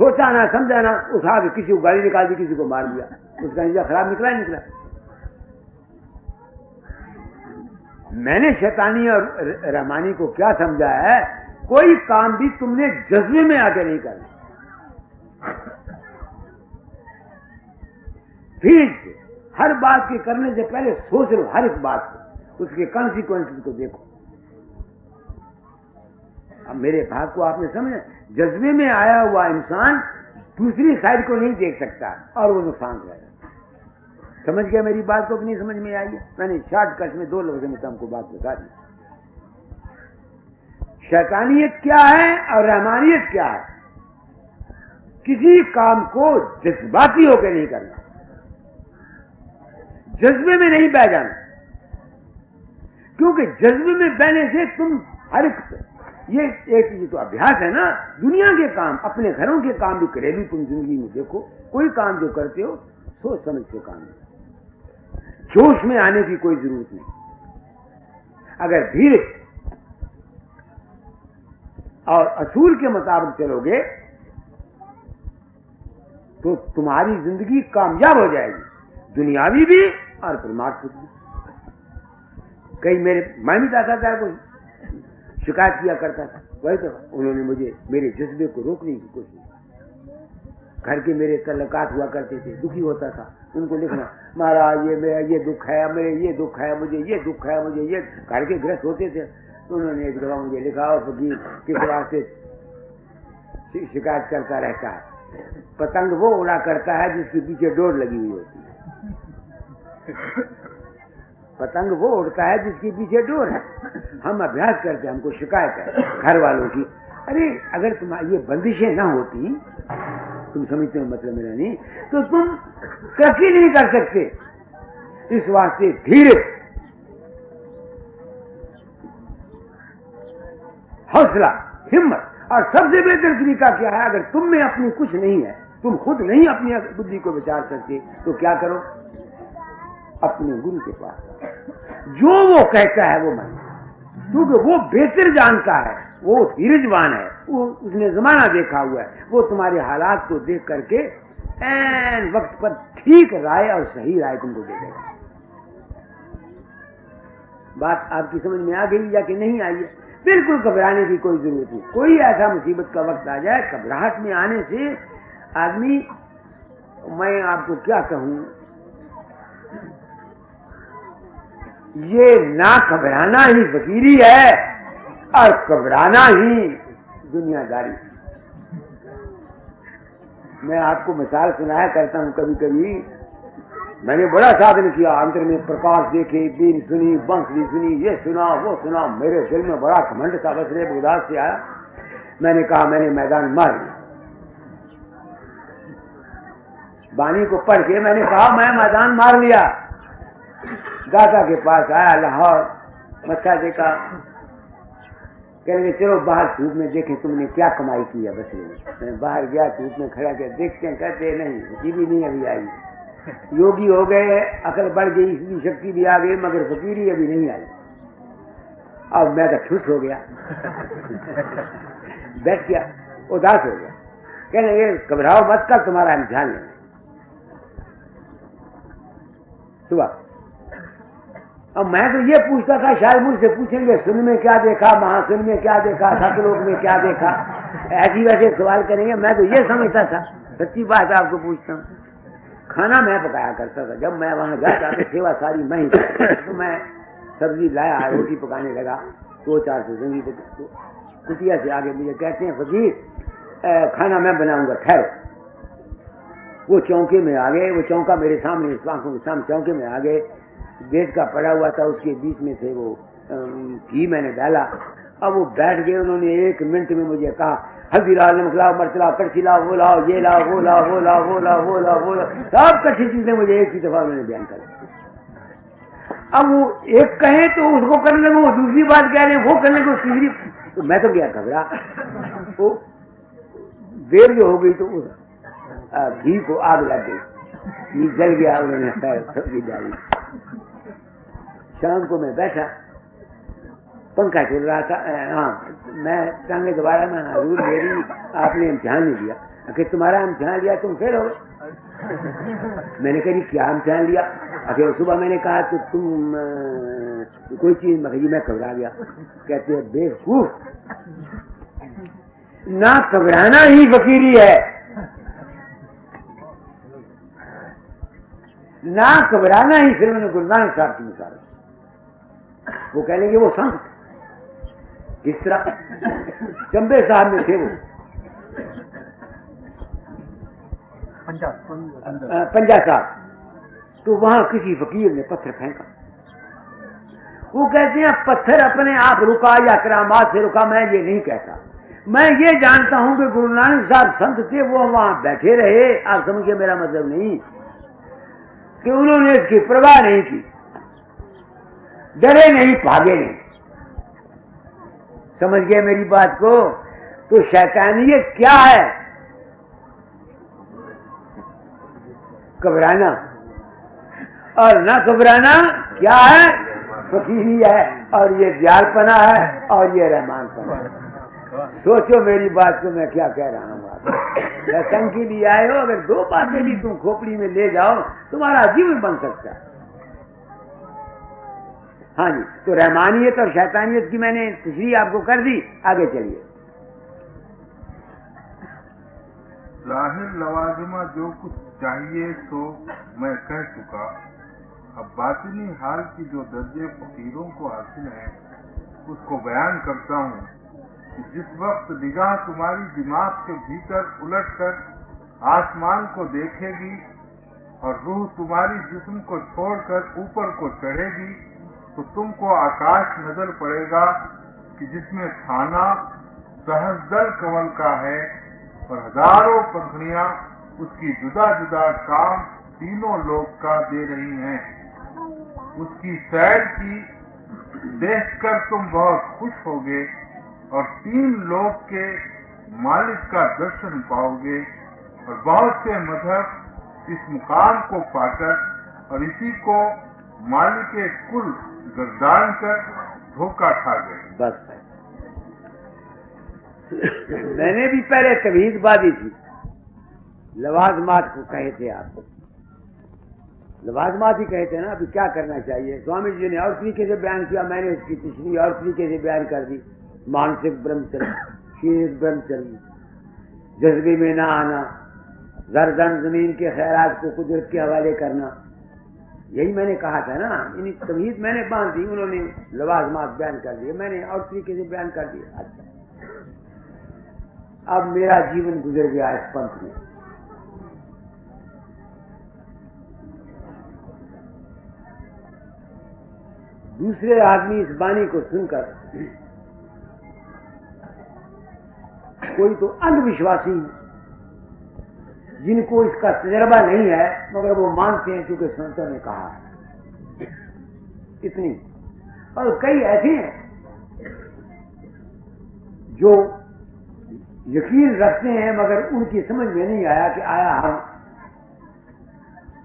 सोचा ना, समझा ना, उठा के किसी को गाली निकाल दी, किसी को मार दिया, उसका नतीजा खराब निकला ही निकला। मैंने शैतानी और रहमानी को क्या समझा है, कोई काम भी तुमने जज्बे में आके नहीं करना, फिर से हर बात के करने से पहले सोच लो, हर एक बात को, उसके कॉन्सिक्वेंसेस को देखो। अब मेरे भाग को आपने समझा, जज्बे में आया हुआ इंसान दूसरी साइड को नहीं देख सकता और वो नुकसान करेगा। समझ गया मेरी बात को कि नहीं समझ में आई है? मैंने शॉर्टकट में 2 लफ्ज़ों में तुमको बात बता दी। शैतानियत क्या है और रहमानियत क्या है? किसी काम को जज्बाती होकर नहीं करना, जज्बे में नहीं बह जाना, क्योंकि जज्बे में बहने से तुम हर ये तो अभ्यास है ना। दुनिया के काम, अपने घरों के काम भी घरेलू तुम जिंदगी में देखो, कोई काम जो करते हो सोच समझ के काम है, जोश में आने की कोई जरूरत नहीं। अगर धीरे और असूल के मुताबिक चलोगे तो तुम्हारी जिंदगी कामयाब हो जाएगी, दुनियावी भी और परमार्थिक भी। कई मैं भी चाहता था, कोई शिकायत किया करता था, वही तो उन्होंने मुझे मेरे जज्बे को रोकने की कोशिश। घर के मेरे तल्लुकात हुआ करते थे, दुखी होता था, उनको लिखना, महाराज ये मेरा ये दुख है, मेरे ये दुख है, मुझे ये दुख है, मुझे ये। घर के ग्रस्त होते थे, तो उन्होंने एक दफा मुझे लिखा, और फकीर किस वास्ते शिकायत करता रहता है? पतंग वो उड़ा करता है जिसके पीछे डोर लगी हुई होती है। पतंग वो उड़ता है जिसके पीछे डोर है। हम अभ्यास करते हैं, हमको शिकायत है घर वालों की। अरे अगर तुम्हारी ये बंदिशें ना होती, तुम समझते हो मतलब मेरा नहीं, तो तुम तरक्की नहीं कर सकते। इस वास्ते धीरे, हौसला, हिम्मत, और सबसे बेहतर तरीका क्या है? अगर तुम में अपनी कुछ नहीं है, तुम खुद नहीं अपनी बुद्धि को विचार सकते, तो क्या करो? अपने गुरु के पास जो वो कहता है वो मानो, क्योंकि वो बेहतर जानता है, वो धीरजवान है, वो उसने जमाना देखा हुआ है, वो तुम्हारे हालात को देख करके ऐन वक्त पर ठीक राय और सही राय तुमको दे देगा। बात आपकी समझ में आ गई या कि नहीं आई है? बिल्कुल घबराने की कोई जरूरत नहीं। कोई ऐसा मुसीबत का वक्त आ जाए, घबराहट में आने से आदमी, मैं आपको क्या कहूं, ये ना घबराना ही फकीरी है और घबराना ही दुनियादारी। मैं आपको मिसाल सुनाया करता हूं कभी कभी। मैंने बड़ा साधन किया, अंतर में प्रकाश देखे, बीन सुनी, बंसरी सुनी, ये सुना वो सुना, मेरे दिल में बड़ा घमंड था। बस रे बगदाद से आया, मैंने कहा मैंने मैदान मार लिया। बानी को पढ़ के मैंने कहा मैं मैदान मार लिया। दादा के पास आया, लाहौर मत्था देखा, कहने चलो बाहर धूप में देखें तुमने क्या कमाई की है बस में। मैं बाहर गया, धूप में खड़ा किया, देखते हैं, कहते नहीं, जीवी नहीं अभी आई, योगी हो गए, अकल बढ़ गई, इसकी शक्ति भी आ गई, मगर फकीरी अभी नहीं आई। अब मैं तो खुश हो गया, बैठ गया, उदास हो गया। कहने ये घबराओ मत, कर तुम्हारा इम्तिहान लेना। सुबह अब मैं तो ये पूछता था, शायद मुझसे पूछेंगे सुन में क्या देखा, महासुन में क्या देखा, सतलोक में क्या देखा, ऐसी वैसे सवाल करेंगे। मैं तो ये समझता था, सच्ची बात आपको पूछता हूँ, खाना मैं पकाया करता था। जब मैं वहां जाता तो सेवा सारी मैं ही करता, तो मैं सब्जी लाया, रोटी पकाने लगा, 2-4 से जंगी कुटिया से आगे मुझे कहते हैं फकीर खाना मैं बनाऊंगा, ठहरो। वो चौके में आ गए, वो चौका मेरे सामने, आंखों के सामने चौके में आ गए। गैस का पड़ा हुआ था, उसके बीच में थे वो घी मैंने डाला। अब वो बैठ गए, उन्होंने 1 मिनट में मुझे कहा हल्दी लाओ, नमक लाओ, मिर्च लाओ, कड़छी लाओ, वो लाओ, ये लाओ, वो लाओ, वो लाओ, वो लाओ, वो लाओ, वो लाओ, सब कच्ची चीजें मुझे एक ही दफा उन्होंने बयान कर। अब वो एक कहे तो उसको करने लगे, वो दूसरी बात कह रहे हैं, वो करने को तीसरी, तो मैं तो गया घबरा। वो देर जो हो गई तो उस घी को आग लग गई, घी जल गया, उन्होंने सब्जी डाली। शाम को मैं बैठा, पंखा चल रहा था। हाँ, मैं टांगे दोबारा में हजूर मेरी आपने इम्तिहान नहीं लिया। आखिर तुम्हारा इम्तिहान लिया तुम फेल हो गए। मैंने कही क्या इम्तिहान लिया? आखिर सुबह मैंने कहा तो तुम कोई चीज मखी मैं घबरा गया। कहते हैं बेवकूफ, ना घबराना ही फकीरी है, ना घबराना ही। फिर मैंने गुरु नानक साहब की मिसाल, वो कह लेंगे वो संत किस तरह चंबे साहब में थे, वो पंजा साहब, तो वहां किसी फकीर ने पत्थर फेंका। वो कहते हैं पत्थर अपने आप रुका या करामात से रुका, मैं ये नहीं कहता। मैं ये जानता हूं कि गुरु नानक साहब संत थे, वो वहां बैठे रहे। आप समझिए मेरा मतलब नहीं कि उन्होंने इसकी परवाह नहीं की, डरे नहीं, भागे नहीं। समझ गए मेरी बात को? तो शैतानियत क्या है? घबराना, और न घबराना क्या है? फकीरी है, और ये दयालपना है, और ये रहमानपना है। सोचो मेरी बात को मैं क्या कह रहा हूं। आप सत्संग के लिए आए हो, अगर दो बातें भी तुम खोपड़ी में ले जाओ तुम्हारा जीवन बन सकता है। हाँ जी, तो रहमानियत और शैतानियत की मैंने तशरीह आपको कर दी, आगे चलिए। जाहिर लवाजिमा जो कुछ चाहिए सो मैं कह चुका। अब बातिनी हाल की जो दर्जे फकीरों को हासिल है उसको बयान करता हूँ कि जिस वक्त निगाह तुम्हारी दिमाग के भीतर उलटकर आसमान को देखेगी और रूह तुम्हारी जिस्म को छोड़कर ऊपर को चढ़ेगी, तो तुमको आकाश नजर पड़ेगा कि जिसमें थाना सहस्दल कमल का है और हजारों पंखुड़ियां उसकी जुदा जुदा काम तीनों लोक का दे रही हैं। उसकी सैर की देखकर तुम बहुत खुश होगे और तीन लोक के मालिक का दर्शन पाओगे। और बहुत से मजहब इस मुकाम को पाकर और इसी को मालिक कुल गर्दान कर धोखा खा गए। बस मैंने भी पहले तवीज बादी थी, लवाजमात को कहे थे आप, लवाजमात ही कहे थे ना। अभी क्या करना चाहिए? स्वामी जी ने और तरीके से बयान किया, मैंने उसकी पिछली और तरीके से बयान कर दी। मानसिक ब्रह्मचर्य, शारीरिक ब्रह्मचर्य, जज्बे में ना आना, जरदन जमीन के खैरात को कुदरत के हवाले करना, यही मैंने कहा था ना। इन्हीं तवीज मैंने बांध दी, उन्होंने लवाजमात बयान कर दिए, मैंने और तरीके से बयान कर दिया। अच्छा, अब मेरा जीवन गुजर गया इस पंथ में। दूसरे आदमी इस वाणी को सुनकर, कोई तो अंधविश्वासी जिनको इसका तजर्बा नहीं है मगर वो मानते हैं क्योंकि संतों ने कहा है, इतनी। और कई ऐसे हैं जो यकीन रखते हैं मगर उनकी समझ में नहीं आया कि आया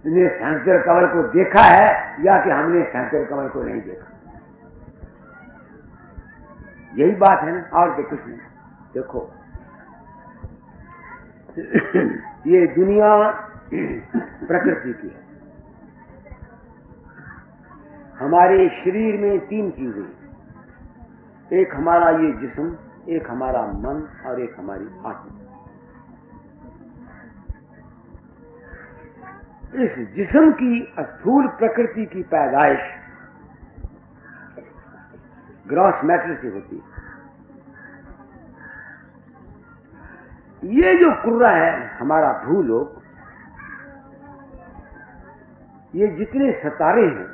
हमने सेंसर कवर को देखा है या कि हमने सेंसर कवर को नहीं देखा। यही बात है ना, और कुछ नहीं। देखो ये दुनिया प्रकृति की है। हमारे शरीर में तीन चीजें, एक हमारा ये जिस्म, एक हमारा मन और एक हमारी आत्मा। इस जिस्म की स्थूल प्रकृति की पैदाइश ग्रॉस मैटर से होती है। ये जो कुर्रा है हमारा भूलोक, ये जितने सितारे हैं,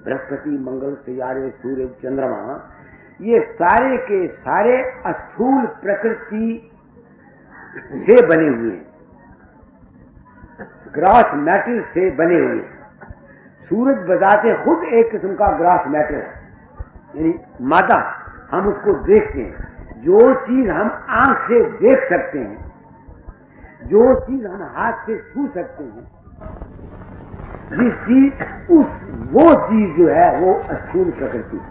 बृहस्पति, मंगल, सितारे, सूर्य, चंद्रमा, ये सारे के सारे स्थूल प्रकृति से बने हुए हैं, ग्रॉस मैटर से बने हुए हैं। सूरज बजाते खुद एक किस्म का ग्रॉस मैटर है, यानी मादा। हम उसको देखते हैं, जो चीज हम आंख से देख सकते हैं, जो चीज हम हाथ से छू सकते हैं, जिस चीज वो चीज जो है वो स्थूल प्रकृति है।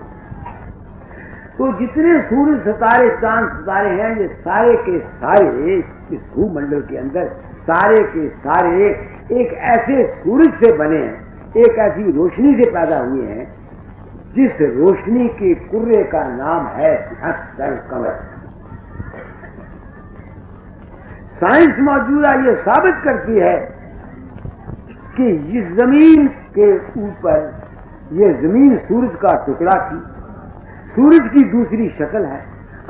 तो जितने सूर्य सितारे चांद सितारे हैं ये सारे के सारे इस भूमंडल के अंदर सारे के सारे एक ऐसे सूरज से बने हैं, एक ऐसी रोशनी से पैदा हुए हैं जिस रोशनी के कुर्रे का नाम है सहस्त्र कमल। साइंस मौजूदा ये साबित करती है कि इस जमीन के ऊपर ये जमीन सूरज का टुकड़ा थी, सूरज की दूसरी शक्ल है,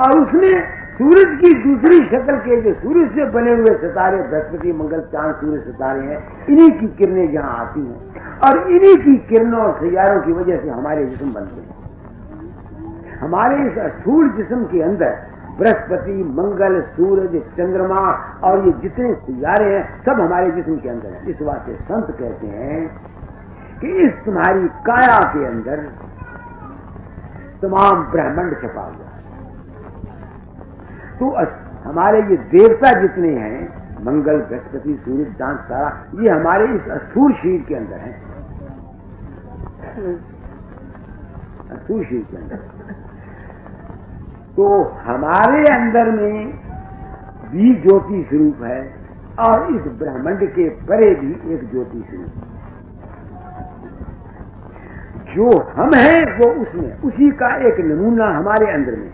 और उसमें सूरज की दूसरी शक्ल के जो सूरज से बने हुए सितारे बृहस्पति मंगल चांद सूर्य सितारे हैं, इन्हीं की किरणें यहाँ आती हैं और इन्हीं की किरणों और सैयारों की वजह से हमारे जिस्म बनते हैं। हमारे इस स्थूल जिस्म के अंदर बृहस्पति मंगल सूरज चंद्रमा और ये जितने सितारे हैं सब हमारे जिस्म के अंदर हैं। इस वास्ते संत कहते हैं कि इस तुम्हारी काया के अंदर तमाम ब्रह्मांड छपा हुआ है। तो हमारे ये देवता जितने हैं मंगल बृहस्पति सूर्य चांद तारा, ये हमारे इस स्थूल शरीर के अंदर है, स्थूल शरीर के अंदर। तो हमारे अंदर में भी ज्योति स्वरूप है और इस ब्रह्मांड के परे भी एक ज्योति स्वरूप है। जो हम हैं वो उसमें, उसी का एक नमूना हमारे अंदर में।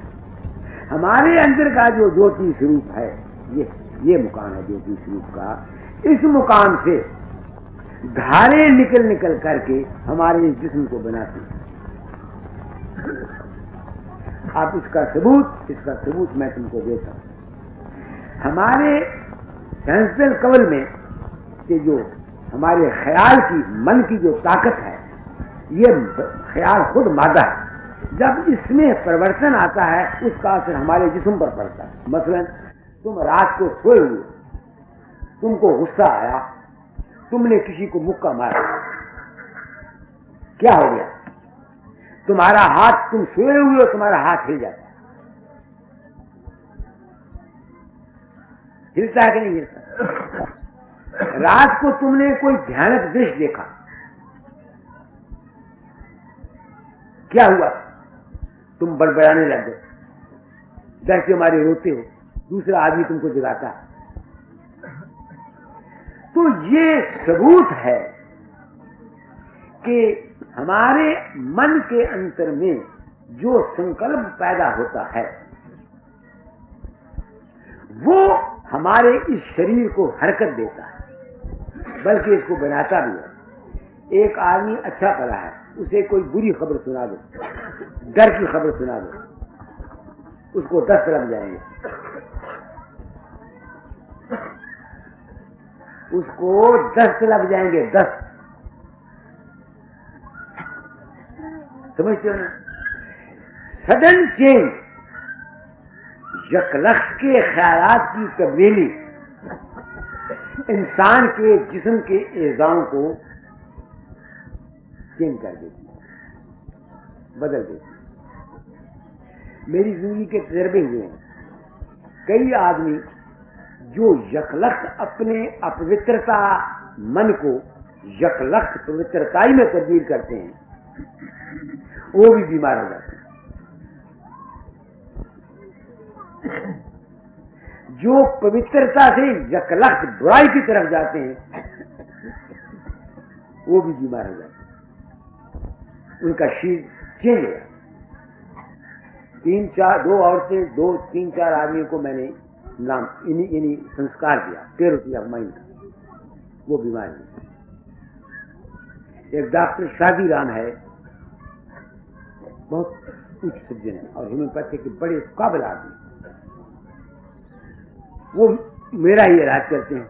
हमारे अंदर का जो ज्योति स्वरूप है ये मुकाम है ज्योति स्वरूप का। इस मुकाम से धारे निकल करके हमारे इस जिस्म को बनाती है। आप इसका सबूत मैं तुमको देता हूं। हमारे सहस्त्र कमल में कि जो हमारे ख्याल की मन की जो ताकत है, ये ख्याल खुद मादा है। जब इसमें परिवर्तन आता है उसका असर हमारे जिस्म पर पड़ता है। मसलन तुम रात को सोए हुए, तुमको गुस्सा आया, तुमने किसी को मुक्का मारा, क्या हो गया? तुम्हारा हाथ, तुम सोए हुए हो, तुम्हारा हाथ हिल जाता है। हिलता है कि नहीं हिलता? रात को तुमने कोई भयानक दृश्य देखा, क्या हुआ? तुम बड़बड़ाने लग गए, डर के मारे रोते हो, दूसरा आदमी तुमको जगाता है। तो ये सबूत है कि हमारे मन के अंतर में जो संकल्प पैदा होता है वो हमारे इस शरीर को हरकत देता है, बल्कि इसको बनाता भी है। एक आदमी अच्छा पढ़ा है, उसे कोई बुरी खबर सुना दो, डर की खबर सुना दो, उसको 10 लग जाएंगे, उसको 10 लग जाएंगे, 10। समझते हो ना? सडन चेंज, यकलख्त के ख्यालात की तब्दीली इंसान के जिस्म के एजाओं को चेंज कर देती है, बदल देती है। मेरी जिंदगी के तजर्बे हुए हैं। कई आदमी जो यकलख्त अपने अपवित्रता मन को यकलख्त पवित्रताई में तब्दील करते हैं, वो भी बीमार हो जाते हैं। जो पवित्रता से यकलख्त बुराई की तरफ जाते हैं, वो भी बीमार हो जाते हैं। उनका शरीर चेंज हो जाता। 2 औरतें, 2-3-4 आदमियों को मैंने नाम इन्हीं संस्कार दिया, टेरोपी ऑफ माइंड का, वो बीमार है। एक डॉक्टर शादी राम है, बहुत उच्च सज्जन है और होम्योपैथी के बड़े काबिल आदमी, वो मेरा ही इलाज करते हैं।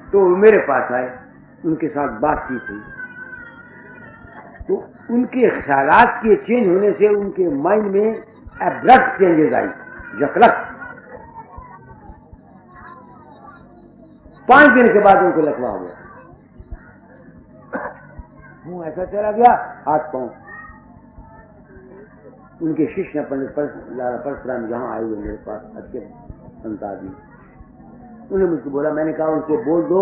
तो मेरे पास आए, उनके साथ बातचीत हुई, तो उनके ख्यालात के चेंज होने से उनके माइंड में एब्रप्ट चेंजेस आई, यकलख्त। 5 दिन के बाद उनको लकवा हो गया, मुंह ऐसा चला गया, हाथ पांव। उनके शिष्य पंडित परशुराम यहाँ आए हुए मेरे पास, अच्छे संत आदमी, उन्होंने मुझको बोला, मैंने कहा उनको बोल दो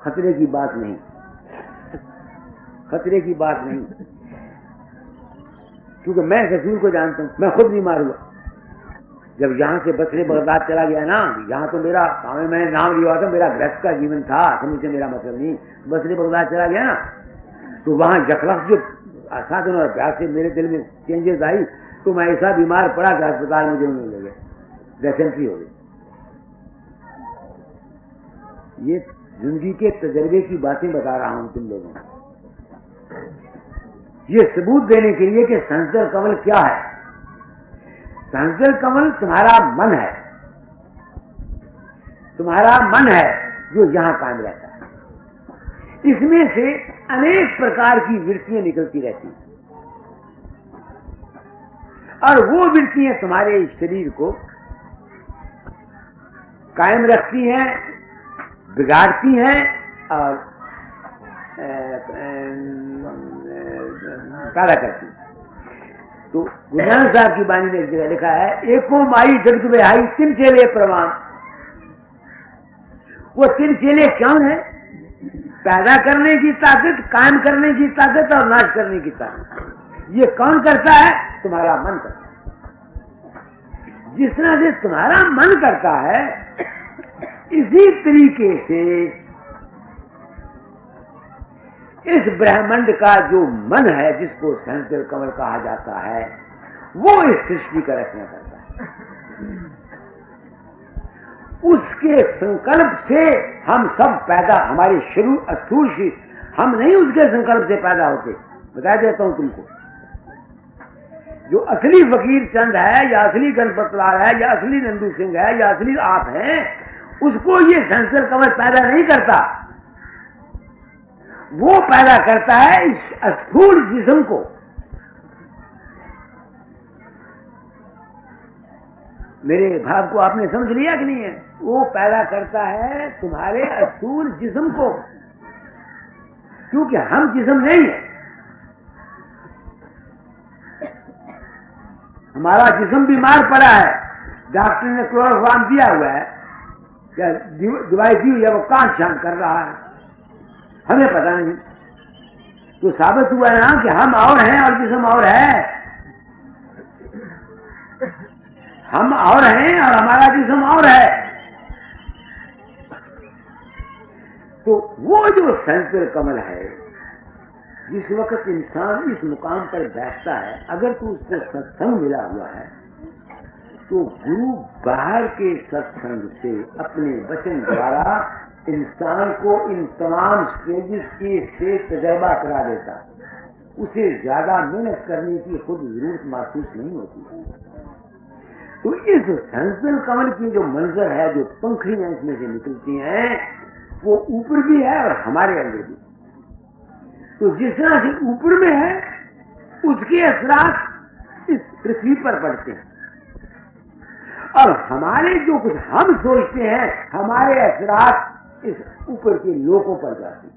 खतरे की बात नहीं, खतरे की बात नहीं। क्योंकि मैं रसूल को जानता हूं, मैं खुद बीमार हुआ जब यहां से बसरे बगदाद चला गया ना। यहां तो मेरा हमें मैंने नाम लिया था, मेरा गृहस्थ का जीवन था, समझे मेरा मतलब नहीं। बसरे बगदाद चला गया ना तो वहां जखलस जो साधन और अभ्यास से मेरे दिल में चेंजेस आई, तो मैं ऐसा बीमार पड़ा कि अस्पताल में जो मिल गया, डेसेंट्री हो गई। ये जिंदगी के तजर्बे की बातें बता रहा हूं तुम लोगों को, ये सबूत देने के लिए कि संसदर कमल क्या है। संसदर कमल तुम्हारा मन है, तुम्हारा मन है जो यहां कायम रहता है। इसमें से अनेक प्रकार की वृत्तियां निकलती रहती हैं और वो वृत्तियां तुम्हारे शरीर को कायम रखती हैं, बिगाड़ती हैं और पैदा करती हैं। तो गुरु साहब की बानी ने एक जगह लिखा है, एको माई जगत बेहाई तीन चेले प्रमाण। वो तीन चेले क्यों है? पैदा करने की ताकत, कायम करने की ताकत और नाश करने की ताकत। ये कौन करता है? तुम्हारा मन करता है। जिस तरह से तुम्हारा मन करता है, इसी तरीके से इस ब्रह्मांड का जो मन है, जिसको सहस्त्र कमल कहा जाता है, वो इस सृष्टि का रचना करता है। उसके संकल्प से हम सब पैदा, हमारे शुरू स्थूल शरीर, हम नहीं उसके संकल्प से पैदा होते। बता देता हूं तुमको, जो असली फकीर चंद है या असली गणपत लाल है या असली नंदू सिंह है या असली आप हैं, उसको ये संसर कमल पैदा नहीं करता। वो पैदा करता है इस स्थूल जिस्म को। मेरे भाव को आपने समझ लिया कि नहीं है? वो पैदा करता है तुम्हारे स्थूल जिस्म को, क्योंकि हम जिस्म नहीं है। हमारा जिस्म बीमार पड़ा है, डॉक्टर ने क्लोरोफॉर्म दिया हुआ है, क्या दवाई दी हुई है, वो कांट छांट कर रहा है, हमें पता नहीं। तो साबित हुआ ना कि हम और हैं और जिस्म और है। हम और हैं और हमारा जिस्म और है। तो वो जो सहस्त्र कमल है, जिस वक्त इंसान इस मुकाम पर बैठता है, अगर तो उसको सत्संग मिला हुआ है, तो गुरु बाहर के सत्संग से अपने वचन द्वारा इंसान को इन तमाम स्टेजेस की से तजर्बा करा देता है। उसे ज्यादा मेहनत करने की खुद जरूरत महसूस नहीं होती। तो इस सहस्त्र कमल की जो मंजर है, जो पंखड़ियां इसमें से निकलती हैं, वो ऊपर भी है और हमारे अंदर भी। तो जिस तरह से ऊपर में है, उसके असरात इस पृथ्वी पर पड़ते हैं, और हमारे जो कुछ हम सोचते हैं, हमारे असरात इस ऊपर के लोगों पर जाते हैं।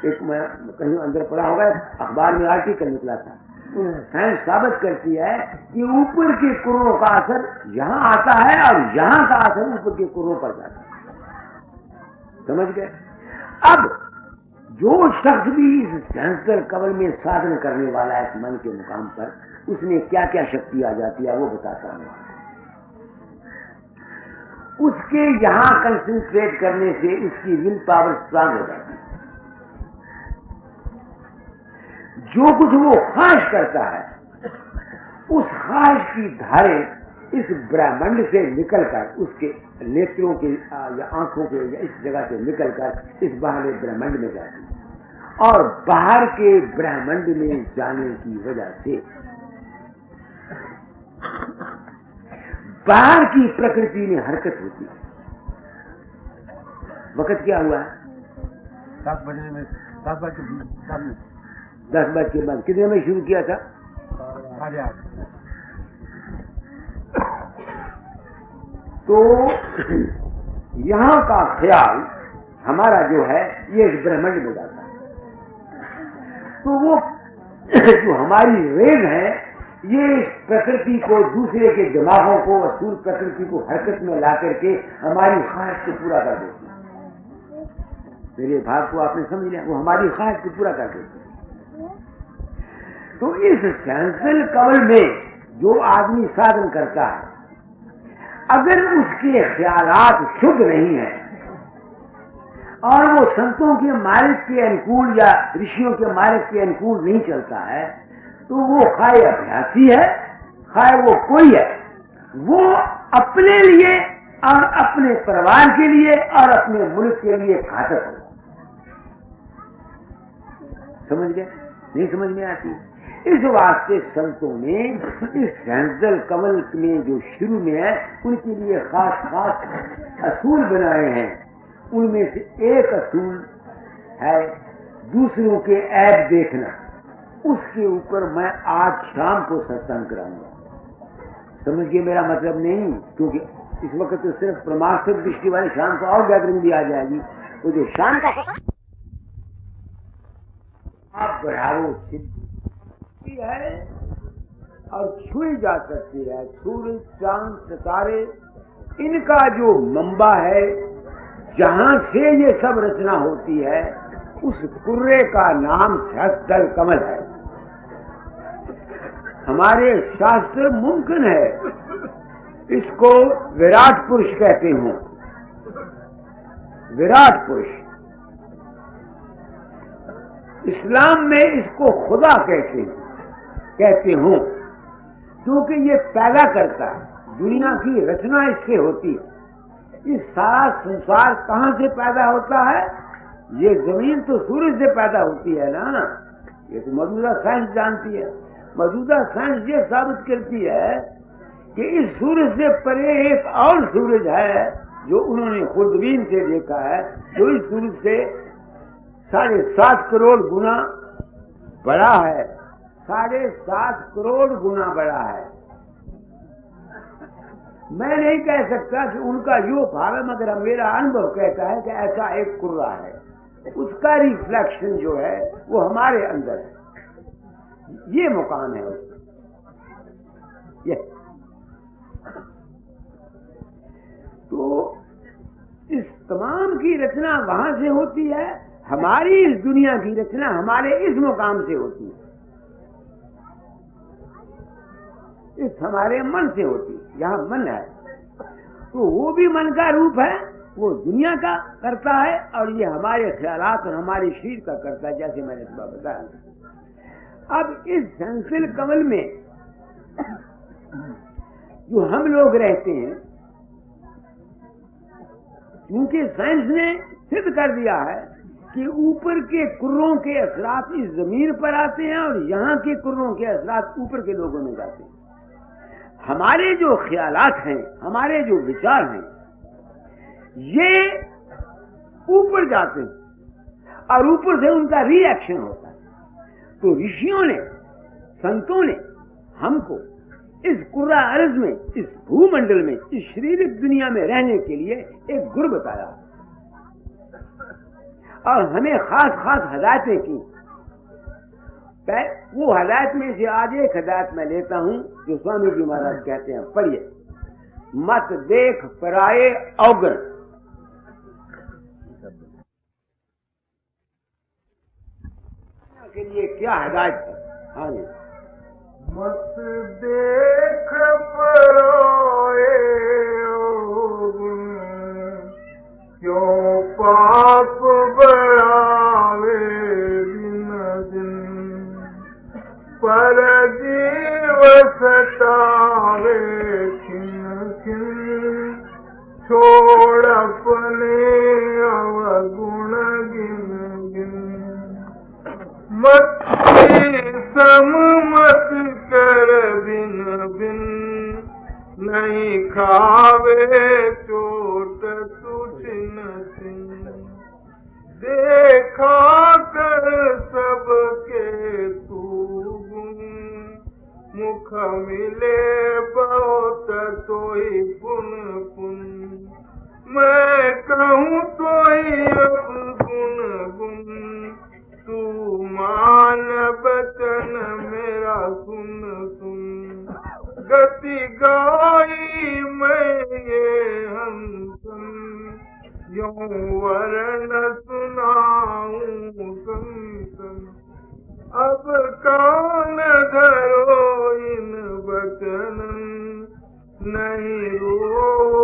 एक मैं कहीं अंदर पढ़ा होगा, अखबार में आर्टिकल निकला था, साइंस साबित करती है कि ऊपर के कुरों का असर यहां आता है और यहां का असर ऊपर के कुरों पर जाता है। समझ गए? अब जो शख्स भी इस सहस्त्र कमल में साधन करने वाला है, इस मन के मुकाम पर, उसमें क्या क्या शक्ति आ जाती है वो बताता हूं। उसके यहां कंसंट्रेट करने से उसकी विल पावर स्ट्रांग हो जाती है। जो कुछ वो ख्वाहिश करता है, उस ख्वाहिश की धारें इस ब्रह्मांड से निकलकर, उसके नेत्रों के या आंखों के या इस जगह से निकलकर इस बाहर ब्रह्मांड में जाती है, और बाहर के ब्रह्मांड में जाने की वजह से बाहर की प्रकृति में हरकत होती है। वक्त क्या हुआ है? 10 बजे में 10 बजे 10 बज के बाद कितने में शुरू किया था? 8:30। तो यहां का ख्याल हमारा जो है, ये इस ब्रह्मांड में जाता है। तो वो जो हमारी रेज है, ये इस प्रकृति को, दूसरे के दिमागों को, स्थूल प्रकृति को हरकत में ला करके हमारी ख्वाहिश को पूरा कर देती है। मेरे भाव को आपने समझ लिया? वो हमारी ख्वाहिश को पूरा कर देती है। तो इस सेंसुअल कवल में जो आदमी साधन करता है, अगर उसके ख्यालात शुद्ध नहीं है और वो संतों के मार्ग के अनुकूल या ऋषियों के मार्ग के अनुकूल नहीं चलता है, तो वो खाए अभ्यासी है, खाए वो कोई है, वो अपने लिए और अपने परिवार के लिए और अपने मुल्क के लिए घातक हो। समझ गए? नहीं समझ में आती? इस वास्ते संतों ने इस सेंसुअल कमल में जो शुरू में है, उनके लिए खास खास असूल बनाए हैं। उनमें से एक असूल है दूसरों के ऐब देखना। उसके ऊपर मैं आज शाम को सत्संग कराऊंगा। समझिए मेरा मतलब नहीं, क्योंकि इस वक्त तो सिर्फ परमार्थिक दृष्टि वाले शाम को और गैदरिंग भी आ जाएगी। तो जो शाम का आप बढ़ाओ सिद्धि है और छुई जा सकती है। सूरज, चांद, सितारे, इनका जो मंबा है, जहां से ये सब रचना होती है, उस कुर्रे का नाम सहस्त्र कमल है। हमारे शास्त्र मुमकिन है इसको विराट पुरुष कहते हों। विराट पुरुष इस्लाम में इसको खुदा कहते हों, क्योंकि ये पैदा करता है। दुनिया की रचना इससे होती है। इस सारा संसार कहां से पैदा होता है? ये जमीन तो सूरज से पैदा होती है ना। ये तो मौजूदा साइंस जानती है। मौजूदा साइंस ये साबित करती है कि इस सूरज से परे एक और सूरज है जो उन्होंने खुर्दबीन से देखा है, जो इस सूरज से 7.5 करोड़ गुना बड़ा है। 7.5 करोड़ गुना बड़ा है। मैं नहीं कह सकता कि उनका यो भाव है, मगर मेरा अनुभव कहता है कि ऐसा एक कुर्रा है, उसका रिफ्लेक्शन जो है वो हमारे अंदर है। ये मुकाम है उसका। ये तो इस तमाम की रचना वहां से होती है। हमारी इस दुनिया की रचना हमारे इस मुकाम से होती है, इस हमारे मन से होती है। यहाँ मन है तो वो भी मन का रूप है, वो दुनिया का करता है, और ये हमारे ख्यालात और हमारे शरीर का करता है, जैसे मैंने सुबह बताया। अब इस सेंसुअल कमल में जो हम लोग रहते हैं, क्योंकि साइंस ने सिद्ध कर दिया है कि ऊपर के कुर्रों के असरात इस जमीन पर आते हैं और यहाँ के कुर्रों के असरात ऊपर के लोगों में जाते हैं। हमारे जो ख्यालात हैं, हमारे जो विचार हैं, ये ऊपर जाते हैं और ऊपर से उनका रिएक्शन होता है। तो ऋषियों ने, संतों ने हमको इस कुर्रा अर्ज में, इस भूमंडल में, इस शारीरिक दुनिया में रहने के लिए एक गुर बताया और हमें खास खास हदायतें की। वो हदायत में से आज एक हदायत मैं लेता हूं जो स्वामी जी महाराज कहते हैं, पढ़िए। मत देख पराये अवगण। के लिए क्या हदायत है? हाँ जी। मत देख पराये अवगुण, क्यों पाप बढ़ावे दिन दिन, पर जीव सतावे खिन खिन, छोड़ अपने अवगुण गिन गिन। मत सम मत कर बिन बिन, नहीं खावे चोट तू छिन छिन। देखा कर सबके तू गुण, मुख मिले बहुत तोई पुन पुन। मैं कहूँ तोई अब गुण गुण, तू मान बचन मेरा सुन सुन। गति गाई मैं ये हंसन, यूं वर्ण सुनाऊं संसन। अब कौन धरो इन बचन नहीं रो